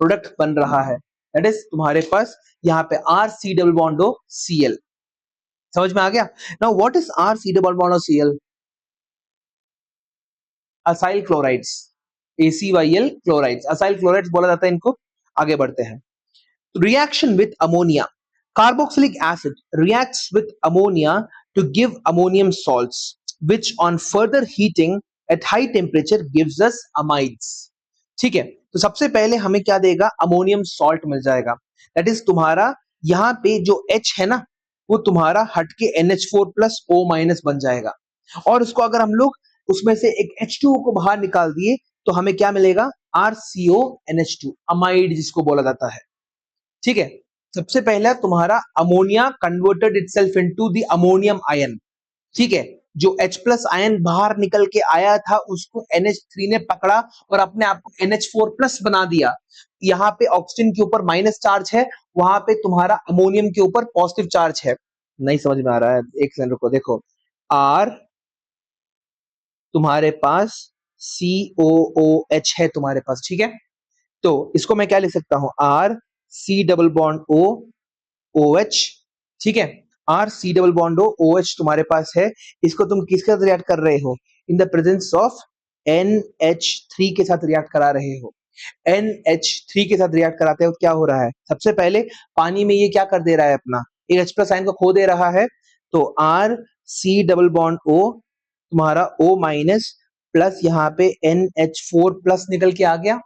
प्रोडक्ट बन रहा है, दैट इज तुम्हारे पास यहाँ पे RC डबल बॉन्ड Cl। समझ में आ गया? Now what is RC double bond Cl? Acyl chlorides, ACYL chlorides, acyl chlorides बोला जाता है इनको। आगे बढ़ते हैं। Reaction with ammonia. Carboxylic acid reacts with ammonia to give ammonium salts, which on further heating at high temperature gives us amides। ठीक है, तो सबसे पहले हमें क्या देगा? अमोनियम सॉल्ट मिल जाएगा। दैट इज तुम्हारा यहाँ पे जो H है ना, वो तुम्हारा हट के NH4 प्लस O माइनस बन जाएगा। और उसको अगर हम लोग उसमें से एक H2O को बाहर निकाल दिए तो हमें क्या मिलेगा? RCONH2, अमाइड जिसको बोला जाता है। ठीक है, सबसे पहला तुम्हारा ammonia converted itself into the ammonium ion. ठीक है, जो H प्लस आयन बाहर निकल के आया था उसको NH3 ने पकड़ा और अपने आप को NH4 प्लस बना दिया। यहाँ पे ऑक्सीजन के ऊपर माइनस चार्ज है, वहां पे तुम्हारा अमोनियम के ऊपर पॉजिटिव चार्ज है। नहीं समझ में आ रहा है? एक सेकंड रुको, देखो R तुम्हारे पास COOH है तुम्हारे पास। ठीक है, तो इसको मैं क्या लिख सकता हूं? R C double bond O OH। ठीक है, R C double bond O OH तुम्हारे पास है। इसको तुम किसके साथ रिएक्ट कर रहे हो? इन द प्रेजेंस ऑफ NH3 के साथ रिएक्ट करा रहे हो। NH3 के साथ रिएक्ट कराते हो क्या हो रहा है? सबसे पहले पानी में ये क्या कर दे रहा है? अपना एक H प्लस आयन को खो दे रहा है। तो R C double bond O तुम्हारा O माइनस प्लस यहाँ पे NH4 प्लस निकल के आ गया।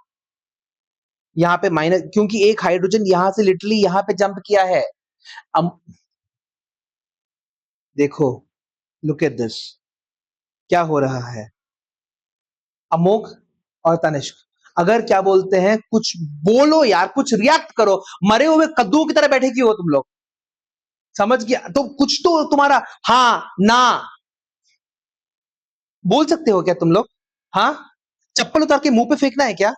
यहाँ पे माइनस, क्योंकि एक हाइड्रोजन यहाँ से लिटरली यहाँ पे जंप किया है। अब देखो, लुक एट दिस, क्या हो रहा है? अमोघ और तनिष्क, अगर क्या बोलते हैं, कुछ बोलो यार, कुछ रिएक्ट करो। मरे हुए कद्दू की तरह बैठे क्यों हो तुम लोग? समझ गया तो कुछ तो तुम्हारा हाँ ना बोल सकते हो क्या तुम लोग? हाँ, चप्पल उतार के मुंह पे फेंकना है क्या?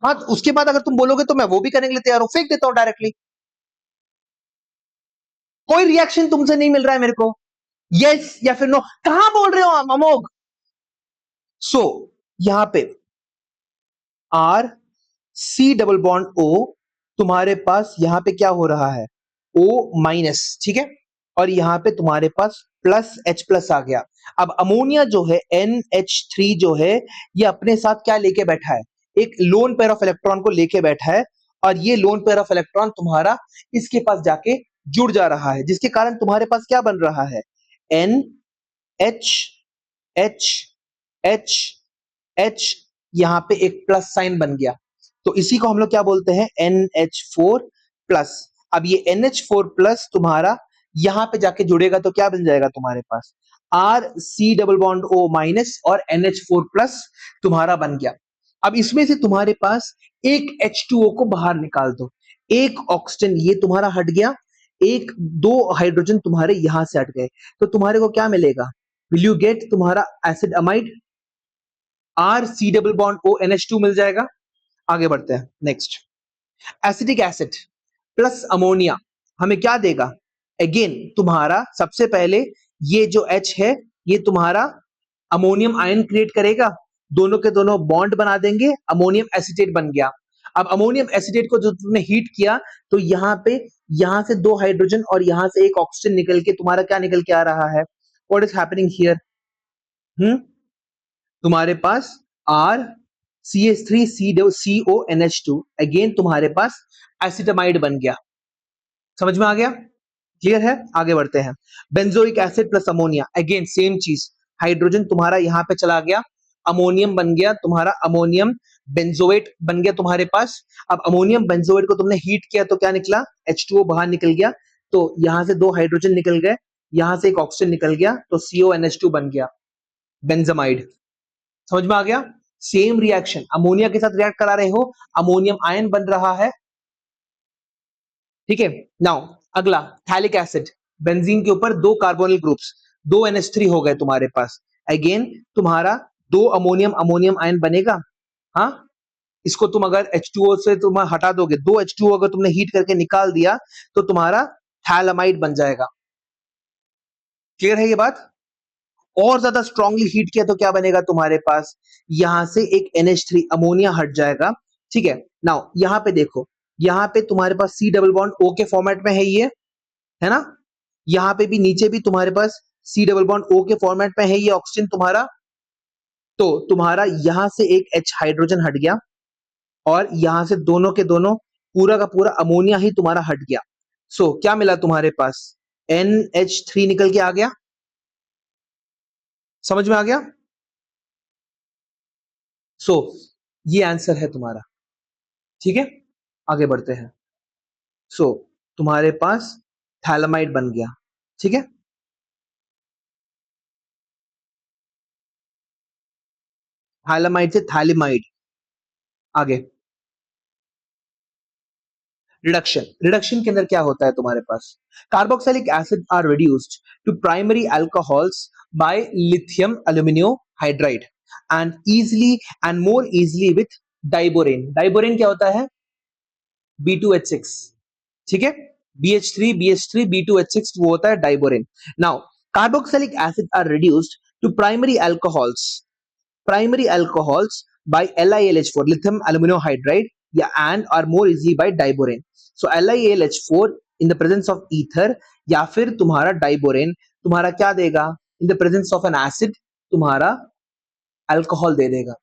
हाँ, उसके बाद अगर तुम बोलोगे तो मैं वो भी करने के लिए तैयार हूं, फेंक देता हूं डायरेक्टली। कोई रिएक्शन तुमसे नहीं मिल रहा है मेरे को, यस या फिर नो, कहां बोल रहे हो अमोघ? सो यहां पे R C double bond O तुम्हारे पास यहां पे क्या हो रहा है? O minus. ठीक है, और यहां पे तुम्हारे पास प्लस H प्लस आ गया। अब अमोनिया जो है NH3 जो है ये अपने साथ क्या लेके बैठा है? एक लोन पेयर ऑफ इलेक्ट्रॉन को लेके बैठा है, और ये लोन पेयर ऑफ इलेक्ट्रॉन तुम्हारा इसके पास जाके जुड़ जा रहा है, जिसके कारण तुम्हारे पास क्या बन रहा है? NH H H H, यहाँ पे एक प्लस साइन बन गया। तो इसी को हम लोग क्या बोलते हैं? NH4 plus. अब ये NH4 प्लस तुम्हारा यहां पे जाके जुड़ेगा तो क्या बन जाएगा तुम्हारे पास? RC double bond O minus और NH4 प्लस तुम्हारा बन गया। अब इसमें से तुम्हारे पास एक H2O को बाहर निकाल दो, एक ऑक्सीजन ये तुम्हारा हट गया, एक दो हाइड्रोजन तुम्हारे यहां से हट गए, तो तुम्हारे को क्या मिलेगा? विल यू गेट तुम्हारा acid amide RC double bond O NH2 मिल जाएगा। आगे बढ़ते हैं, next acetic acid plus ammonia हमें क्या देगा? अगेन तुम्हारा सबसे पहले ये जो H है ये तुम्हारा अमोनियम आयन क्रिएट करेगा, दोनों के दोनों बॉन्ड बना देंगे, अमोनियम एसिटेट बन गया। अब अमोनियम एसिटेट को जो तुमने हीट किया तो यहाँ पे यहाँ से दो हाइड्रोजन और यहाँ से एक ऑक्सीजन निकल के तुम्हारा क्या निकल के आ रहा है? What is happening here? तुम्हारे पास R CH3 CONH2, अगेन तुम्हारे पास एसिटामाइड बन गया। समझ में आ गया? क्लियर है? आगे बढ़ते हैं, benzoic acid plus ammonia, again same चीज, हाइड्रोजन तुम्हारा यहाँ पे चला गया, अमोनियम बन गया तुम्हारा, अमोनियम बेंजोएट बन गया तुम्हारे पास। अब अमोनियम बेंजोएट को तुमने हीट किया तो क्या निकला? H2O बाहर निकल गया, तो यहां से दो हाइड्रोजन निकल गए, यहां से एक ऑक्सीजन निकल गया, तो CONH2 बन गया, बेंजामाइड। समझ में आ गया? सेम रिएक्शन अमोनिया के साथ रिएक्ट करा रहे हो, अमोनियम आयन बन रहा है। ठीक है, नाउ अगला थैलिक एसिड, बेंजीन के ऊपर दो कार्बोनिल ग्रुप्स, दो NH3 हो गए तुम्हारे पास, अगेन तुम्हारा दो अमोनियम अमोनियम आयन बनेगा। हाँ, इसको तुम अगर H2O से तुम हटा दोगे, दो H2O अगर तुमने हीट करके निकाल दिया तो तुम्हारा थैलामाइड बन जाएगा। क्लियर है ये बात? और ज्यादा स्ट्रांगली हीट किया तो क्या बनेगा तुम्हारे पास? यहां से एक NH3 अमोनिया हट जाएगा। ठीक है, नाउ यहां पे देखो, यहां पे तुम्हारे पास C डबल बॉन्ड O के फॉर्मेट में है ये, है ना? यहां पे भी नीचे भी तुम्हारे पास C डबल बॉन्ड O के फॉर्मेट में है ये ऑक्सीजन तुम्हारा, तो तुम्हारा यहां से एक H हाइड्रोजन हट गया और यहां से दोनों के दोनों पूरा का पूरा अमोनिया ही तुम्हारा हट गया। सो क्या मिला तुम्हारे पास? NH3 निकल के आ गया। समझ में आ गया? सो ये आंसर है तुम्हारा। ठीक है, आगे बढ़ते हैं। सो तुम्हारे पास थैलामाइड बन गया। ठीक है, थैलामाइड से थैलिमाइड। आगे रिडक्शन, रिडक्शन के अंदर क्या होता है तुम्हारे पास, carboxylic acid are reduced to primary alcohols by lithium aluminium hydride and easily and more easily with diborane. Diborane क्या होता है, B2H6। ठीक है, BH3 BH3 B2H6 वो होता है diborane. Now carboxylic acid are reduced to primary alcohols by LiLH4 lithium aluminum hydride, yeah, and are more easily by diborane. So LiAlH4 in the presence of ether या फिर तुम्हारा diborane तुम्हारा क्या देगा, in the presence of an acid तुम्हारा alcohol दे देगा।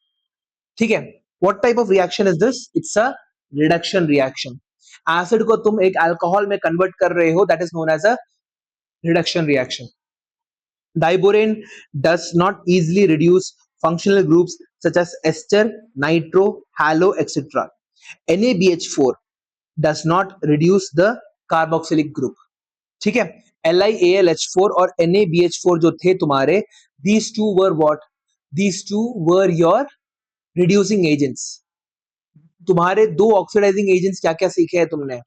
ठीक है, what type of reaction is this? It's a reduction reaction. Acid को तुम एक अल्कोहल में कन्वर्ट कर रहे हो, that is known as a reduction reaction. Diborane does not easily reduce functional groups such as ester, nitro, halo, etc. NaBH4 does not reduce the carboxylic group. ठीक है, LiAlH4 और NaBH4 जो थे तुम्हारे, these two were what? These two were your reducing agents. तुम्हारे दो oxidising agents क्या क्या सीखे हैं तुमने?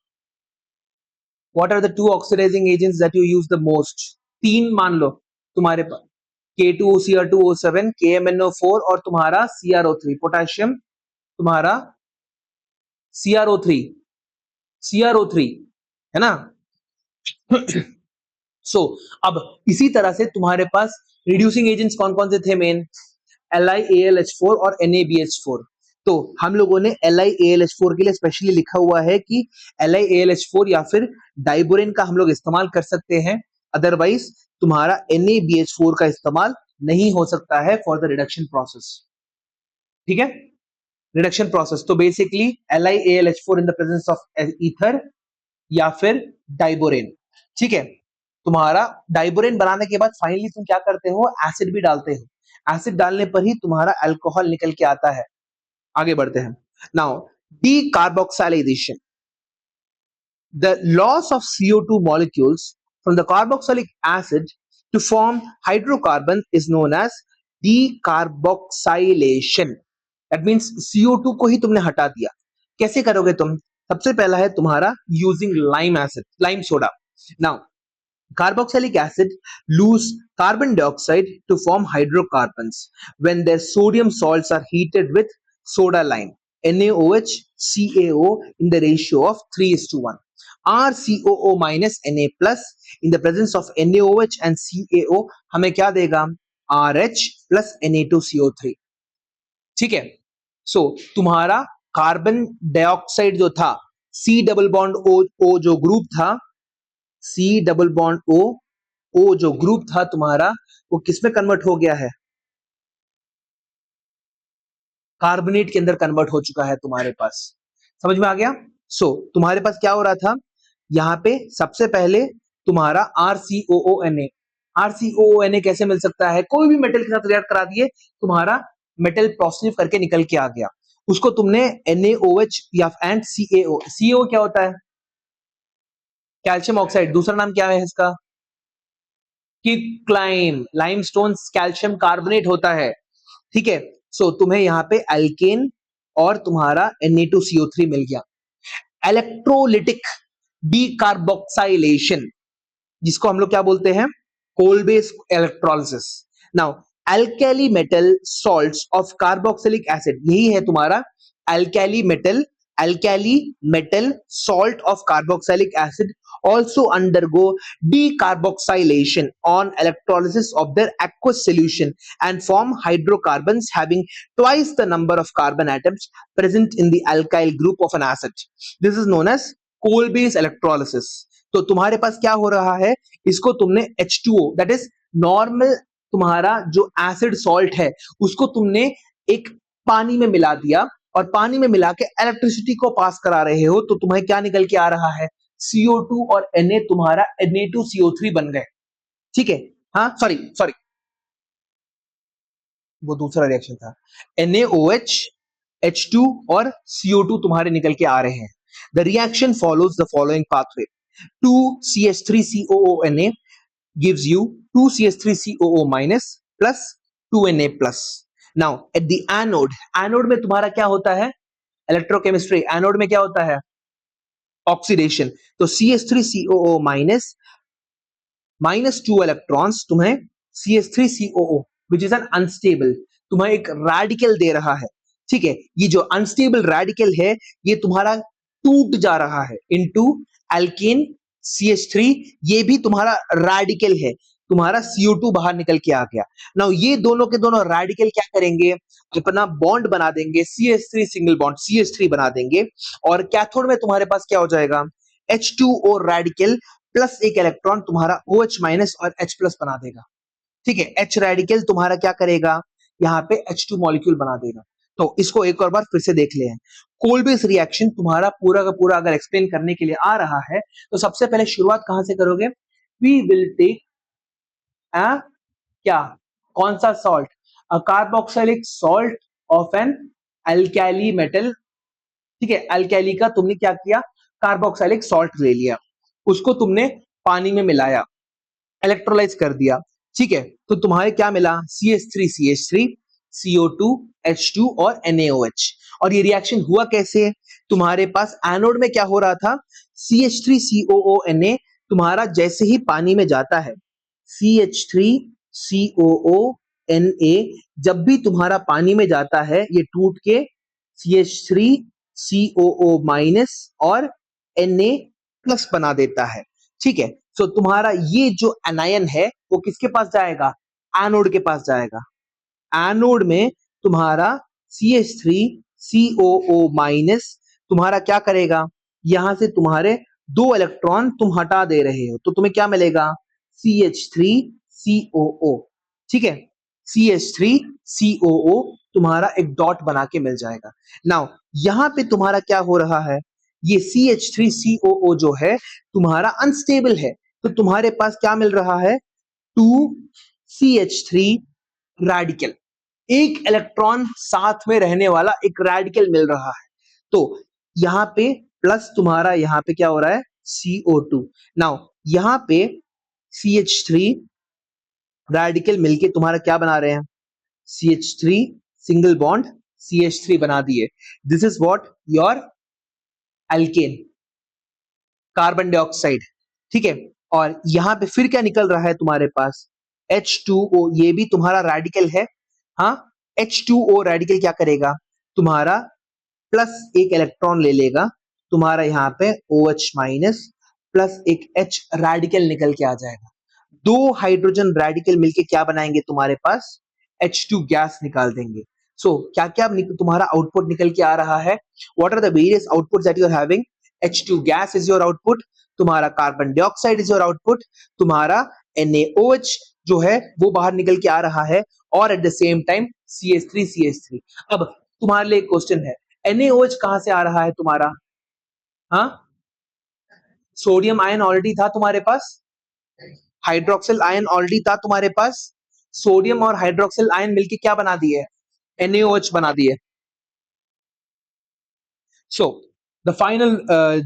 What are the two oxidizing agents that you use the most? तीन मान लो तुम्हारे पास, K2Cr2O7, KMnO4 और तुम्हारा CrO3, पोटेशियम तुम्हारा CrO3, CrO3 है ना। सो अब इसी तरह से तुम्हारे पास रिड्यूसिंग एजेंट्स कौन कौन से थे मेन, LiAlH4 और NaBH4। तो हम लोगों ने LiAlH4 के लिए स्पेशली लिखा हुआ है कि LiAlH4 या फिर डाइबोरेन का हम लोग इस्तेमाल कर सकते हैं, अदरवाइज तुम्हारा NaBH4 का इस्तेमाल नहीं हो सकता है फॉर द रिडक्शन प्रोसेस। ठीक है, रिडक्शन प्रोसेस तो basically LiAlH4 in the presence of ether या फिर डाइबोरेन। ठीक है, तुम्हारा डाइबोरेन बनाने के बाद फाइनली तुम क्या करते हो, एसिड भी डालते हो। एसिड डालने पर ही तुम्हारा अल्कोहल निकल के आता है। आगे बढ़ते हैं। Now decarboxylation, the loss of CO2 molecules from the carboxylic acid to form hydrocarbon is known as decarboxylation. That means CO2 को ही तुमने हटा दिया। कैसे करोगे तुम? सबसे पहला है तुम्हारा using lime acid, lime soda. Now carboxylic acid lose carbon dioxide to form hydrocarbons when their sodium salts are heated with soda lime, NaOH, CaO in the ratio of 3:1. RCOO minus Na plus in the presence of NaOH and CaO हमें क्या देगा, RH plus Na2CO3। ठीक है, सो तुम्हारा carbon dioxide जो था, C double bond O जो group था, C डबल बॉन्ड O जो ग्रुप था तुम्हारा, वो किसमें कन्वर्ट हो गया है, कार्बोनेट के अंदर कन्वर्ट हो चुका है तुम्हारे पास। समझ में आ गया? सो तुम्हारे पास क्या हो रहा था, यहाँ पे सबसे पहले तुम्हारा RCOONA, RCOONA कैसे मिल सकता है, कोई भी मेटल के साथ रिएक्ट करा दिए, तुम्हारा मेटल प्रोसीव करके निकल के आ गया, उसको तुमने NaOH या एंड CaO, CaO क्या होता है, कैल्शियम ऑक्साइड, दूसरा नाम क्या है इसका, क्विकलाइम, लाइमस्टोन कैल्शियम कार्बोनेट होता है। ठीक है, सो तुम्हें यहाँ पे अल्केन और तुम्हारा Na2CO3 मिल गया। इलेक्ट्रोलिटिक डीकार्बोक्साइलेशन, जिसको हम लोग क्या बोलते हैं, Kolbe's electrolysis. Now alkali metal salts of carboxylic acid, यही है तुम्हारा alkali metal salt of carboxylic acid also undergo decarboxylation on electrolysis of their aqueous solution and form hydrocarbons having twice the number of carbon atoms present in the alkyl group of an acid. This is known as coal base electrolysis. तो तुम्हारे पास क्या हो रहा है, इसको तुमने H2O that is normal तुम्हारा जो एसिड सॉल्ट है उसको तुमने एक पानी में मिला दिया और पानी में मिला के इलेक्ट्रिसिटी को पास करा रहे हो, तो तुम्हें क्या निकल के आ रहा है, CO2 और Na तुम्हारा Na2CO3 बन गए। ठीक है, हाँ सॉरी वो दूसरा रिएक्शन था, NaOH, H2 और CO2 तुम्हारे निकल के आ रहे हैं। The reaction follows the following pathway, 2CH3COONA gives you 2CH3COO minus plus 2Na plus. Now at the anode में तुम्हारा क्या होता है? इलेक्ट्रोकेमिस्ट्री, एनोड में क्या होता है? ऑक्सीडेशन। तो CH3COO माइनस 2 इलेक्ट्रॉन्स तुम्हें CH3COO which is an unstable, तुम्हें एक रेडिकल दे रहा है। ठीक है, ये जो अनस्टेबल रेडिकल है ये तुम्हारा टूट जा रहा है इनटू एल्केन CH3, ये भी तुम्हारा रेडिकल है, तुम्हारा CO2 बाहर निकल के आ गया। नाउ ये दोनों के दोनों रेडिकल क्या करेंगे? अपना बॉन्ड बना देंगे, CH3 सिंगल बॉन्ड CH3 बना देंगे, और कैथोड में तुम्हारे पास क्या हो जाएगा? H2O रेडिकल प्लस एक इलेक्ट्रॉन तुम्हारा OH माइनस और H प्लस बना देगा। ठीक है, H रेडिकल तुम्हारा क्या करेगा? यहाँ पे H2 मॉलिक्यूल बना देगा। तो इसको एक और बार फिर से देख ले। कोलबेस रिएक्शन तुम्हारा पूरा का पूरा अगर एक्सप्लेन करने के लिए आ रहा है तो सबसे पहले शुरुआत कहां से करोगे? वी विल टेक क्या, कौन सा salt? A carboxylic salt of an alkali metal. ठीक है, अल्कैली का तुमने क्या किया? कार्बोक्सिलिक सॉल्ट ले लिया, उसको तुमने पानी में मिलाया, इलेक्ट्रोलाइज कर दिया। ठीक है, तो तुम्हारे क्या मिला? CH3 CO2 H2 और NaOH। और ये रिएक्शन हुआ कैसे? तुम्हारे पास एनोड में क्या हो रहा था? CH3COONA तुम्हारा जैसे ही पानी में जाता है, CH3COONA जब भी तुम्हारा पानी में जाता है ये टूट के CH3COO माइनस और Na प्लस बना देता है। ठीक है, तो तुम्हारा ये जो एनायन है वो किसके पास जाएगा? एनोड के पास जाएगा। एनोड में तुम्हारा CH3COO माइनस तुम्हारा क्या करेगा? यहां से तुम्हारे 2 इलेक्ट्रॉन तुम हटा दे रहे हो, तो तुम्हें क्या मिलेगा? CH3COO। ठीक है, CH3COO तुम्हारा एक डॉट बना के मिल जाएगा। नाउ यहां पे तुम्हारा क्या हो रहा है? ये CH3COO जो है तुम्हारा अनस्टेबल है, तो तुम्हारे पास क्या मिल रहा है? 2CH3 रेडिकल, एक इलेक्ट्रॉन साथ में रहने वाला एक रेडिकल मिल रहा है। तो यहां पे प्लस तुम्हारा यहां पे क्या हो रहा है? CO2। नाउ यहां पे CH3 रेडिकल मिलके तुम्हारा क्या बना रहे हैं? CH3 सिंगल बॉन्ड CH3 बना दिए। This is what your alkane, carbon dioxide. ठीक है, और यहां पे फिर क्या निकल रहा है तुम्हारे पास? H2O, ये भी तुम्हारा रेडिकल है। हाँ, H2O रेडिकल क्या करेगा? तुम्हारा प्लस एक इलेक्ट्रॉन ले लेगा, तुम्हारा यहाँ पे OH माइनस प्लस एक H रेडिकल निकल के आ जाएगा। 2 हाइड्रोजन रेडिकल मिलके क्या बनाएंगे तुम्हारे पास? H2 गैस निकाल देंगे। सो क्या क्या तुम्हारा आउटपुट निकल के आ रहा है? What are the various outputs that you are having? H2 gas is your output, तुम्हारा carbon dioxide is your output, तुम्हारा NaOH जो है वो बाहर निकल के आ रहा है, और at the same time CH3। अब तुम्हारे लिए एक क्वेश्चन है, NaOH कहां से आ रहा है तुम्हारा? हाँ, सोडियम आयन ऑलरेडी था तुम्हारे पास, हाइड्रोक्सिल आयन ऑलरेडी था तुम्हारे पास, सोडियम और हाइड्रोक्सिल आयन मिलके क्या बना दिए? NaOH बना दिए। सो द फाइनल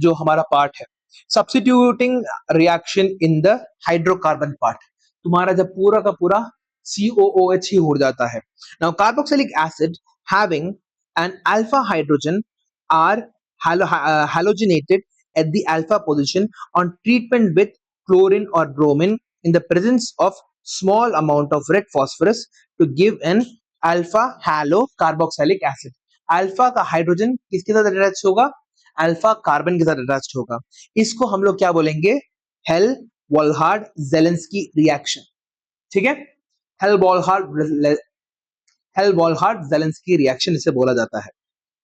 जो हमारा पार्ट है, substituting reaction in the hydrocarbon part, तुम्हारा जब पूरा का पूरा COOH ही हो जाता है। Now carboxylic acid having an alpha hydrogen are halogenated at the alpha position on treatment with chlorine or bromine in the presence of small amount of red phosphorus to give an alpha halo carboxylic acid। Alpha का hydrogen किसके साथ attach होगा? Alpha carbon के साथ attach होगा। इसको हम लोग क्या बोलेंगे? Hell Volhard Zelinsky reaction. ठीक है, हेल वॉलहार्ड जेलेंस्की रिएक्शन इसे बोला जाता है।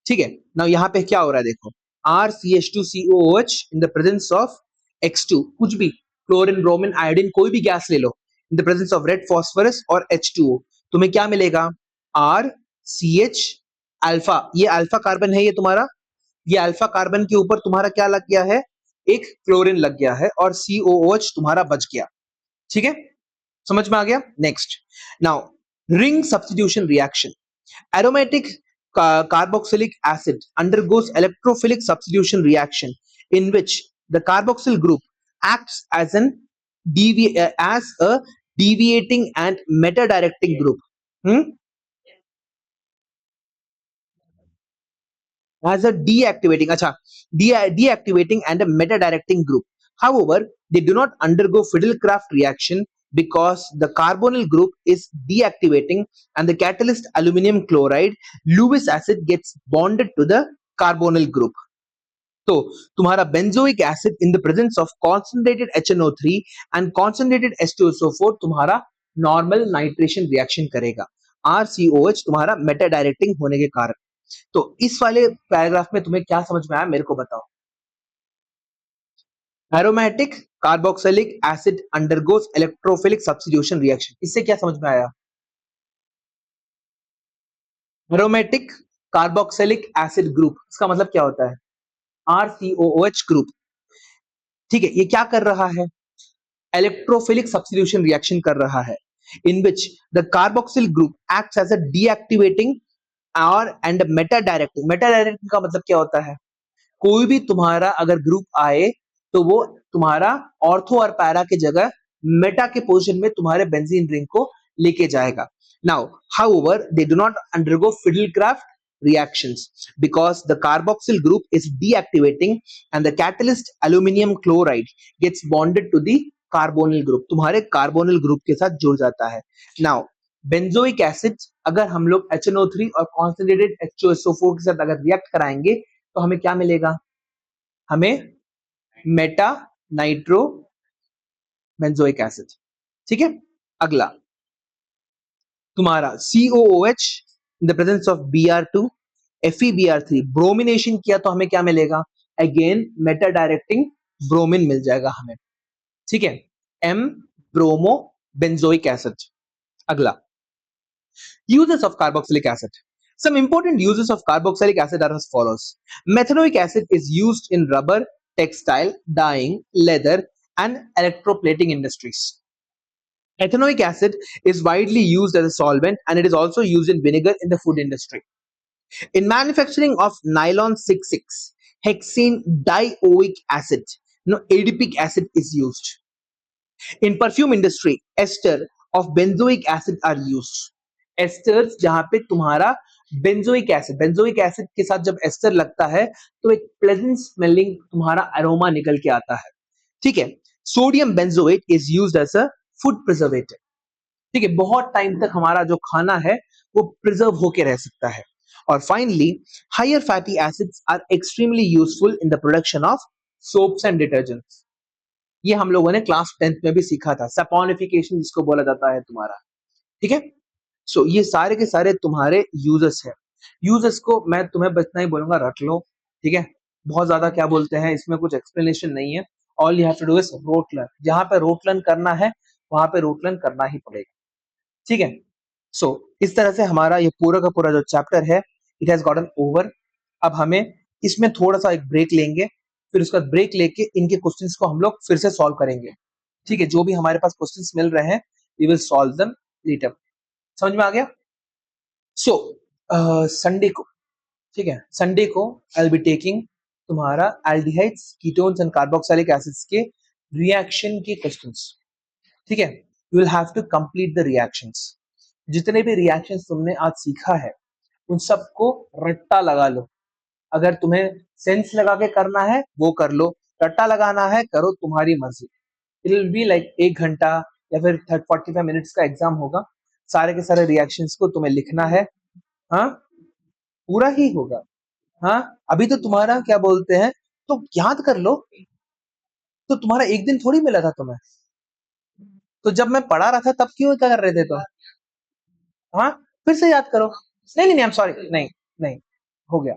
ठीक है, ना यहाँ पे क्या हो रहा है देखो, RCH2COOH in the presence of X2, कुछ भी क्लोरीन ब्रोमीन आयोडीन कोई भी गैस ले लो, in the presence of red phosphorus और H2O, तुम्हें क्या मिलेगा? RCH अल्फा, ये अल्फा कार्बन है, ये तुम्हारा, ये अल्फा कार्बन के ऊपर तुम्हारा क्या लग गया है? एक क्लोरीन लग गया है, और COOH तुम्हारा बच गया। ठीक है, समझ में आ गया? Next, now ring substitution reaction, aromatic carboxylic acid undergoes electrophilic substitution reaction in which the carboxyl group acts as a deviating and meta directing group. Hmm? As a deactivating, acha, deactivating and a meta directing group. However, they do not undergo Fidelcraft reaction because the carbonyl group is deactivating and the catalyst aluminum chloride Lewis acid gets bonded to the carbonyl group. तो तुम्हारा benzoic acid in the presence of concentrated HNO3 and concentrated H2SO4 तुम्हारा normal nitration reaction करेगा. RCOH तुम्हारा meta directing होने के कारण. तो इस वाले पैराग्राफ में तुम्हें क्या समझ में आया मेरे को बताओ. Aromatic carboxylic acid undergoes electrophilic substitution reaction. इससे क्या समझ में आया? एरोमेटिक कार्बोक्सिलिक एसिड ग्रुप, इसका मतलब क्या होता है? RCOOH group. ठीक है, ये क्या कर रहा है? इलेक्ट्रोफिलिक सब्स्टिट्यूशन रिएक्शन कर रहा है, in which the carboxyl group acts as a deactivating और and Meta directing. Meta directing का मतलब क्या होता है? कोई भी तुम्हारा अगर ग्रुप आए तो वो तुम्हारा ऑर्थो और पैरा के जगह मेटा के पोजीशन में तुम्हारे बेंजीन रिंग को लेके जाएगा. Now however they do not undergo Friedel Crafts reactions because the carboxyl group is deactivating and the catalyst aluminum chloride gets bonded to the carbonyl group. तुम्हारे carbonyl group के साथ जुड़ जाता है. Now बेंजोइक एसिड अगर हम लोग HNO3 और कॉन्सेंट्रेटेड H2SO4 के साथ अगर रिएक्ट कराएंगे तो हमें क्या मिलेगा? हमें मेटा नाइट्रो बेंजोइक एसिड. ठीक है, अगला तुम्हारा COOH in the presence of Br2 FeBr3 bromination किया तो हमें क्या मिलेगा? अगेन मेटा डायरेक्टिंग ब्रोमीन मिल जाएगा हमें. ठीक है, M ब्रोमो बेंजोइक एसिड. अगला uses of carboxylic acid. Some important uses of carboxylic acid are as follows. Methanoic acid is used in rubber, textile, dyeing, leather, and electroplating industries. Ethanoic acid is widely used as a solvent and it is also used in vinegar in the food industry. In manufacturing of nylon 6,6, hexane dioic acid, adipic acid is used. In perfume industry, ester of benzoic acid are used. Asters जहां पे तुम्हारा benzoic acid के साथ जब ester लगता है तो एक प्लेजेंट स्मेलिंग तुम्हारा अरोमा निकल के आता है. ठीक है, sodium benzoate is used as a food preservative. ठीक है, बहुत टाइम तक हमारा जो खाना है वो प्रिजर्व होके रह सकता है. और finally higher fatty acids are extremely useful in the production of soaps and detergents. ये हम लोगों ने क्लास 10th में भी सीखा था, सैपोनिफिकेशन जिसको बोला जाता है तुम्हारा. ठीक है, सो ये सारे के सारे तुम्हारे यूजर्स है. यूजर्स को मैं तुम्हें बस इतना ही बोलूंगा, रट लो. ठीक है, बहुत ज्यादा क्या बोलते हैं इसमें कुछ एक्सप्लेनेशन नहीं है. All you have to do is rote learn. जहां पे रोट लर्न करना है वहां पे रोट लर्न करना ही पड़ेगा. ठीक है, सो इस तरह से हमारा ये पूरा का पूरा जो चैप्टर है इट हैज गॉटन ओवर. अब हमें इसमें थोड़ा सा एक ब्रेक लेंगे, फिर उसका ब्रेक लेके इनके क्वेश्चंस को हम लोग फिर से सॉल्व करेंगे. ठीक है, जो भी हमारे पास क्वेश्चंस मिल रहे हैं we will solve them later. समझ में आ गया? सो संडे को, ठीक है, संडे को आई विल बी टेकिंग तुम्हारा aldehydes, ketones and carboxylic acids के रिएक्शन के क्वेश्चंस. ठीक है, you will have to complete the reactions. जितने भी रिएक्शंस तुमने आज सीखा है उन सबको रट्टा लगा लो. अगर तुम्हें सेंस लगा के करना है वो कर लो, रट्टा लगाना है करो, तुम्हारी मर्जी. इट विल बी लाइक 1 घंटा या फिर 45 मिनट्स का एग्जाम होगा. सारे के सारे रिएक्शंस को तुम्हें लिखना है. हाँ, पूरा ही होगा. हाँ, अभी तो तुम्हारा क्या बोलते हैं तो याद कर लो. तो तुम्हारा एक दिन थोड़ी मिला था तुम्हें, तो जब मैं पढ़ा रहा था तब क्यों क्या कर रहे थे तो? हाँ, फिर से याद करो. नहीं नहीं आई एम सॉरी, नहीं नहीं, हो गया.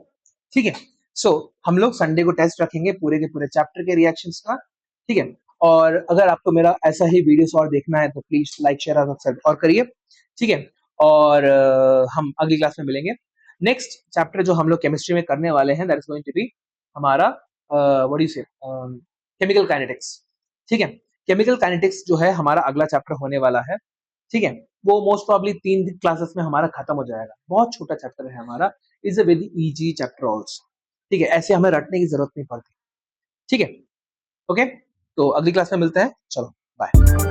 ठीक है, सो हम लोग संडे को टेस्ट रखेंगे पूरे के पूरे चैप्टर के रिएक्शंस का. ठीक है, और अगर आपको मेरा ऐसा ही वीडियोस और देखना है तो प्लीज लाइक शेयर और सब्सक्राइब और करिए. ठीक है, और हम अगली क्लास में मिलेंगे. नेक्स्ट चैप्टर जो हम लोग केमिस्ट्री में करने वाले हैं that is going to be हमारा what you say chemical kinetics. ठीक है, केमिकल काइनेटिक्स जो है हमारा अगला चैप्टर होने वाला है. ठीक है, वो मोस्ट प्रॉब्ली 3 क्लासेस में हमारा खत्म हो जाएगा. बहुत छोटा चैप्टर है हमारा, is a very easy chapter also. ठीक है, ऐसे हमें रटने की जरूरत नहीं पड़ती. ठीक है, ओके. तो अगली क्लास में मिलते हैं, चलो बाय।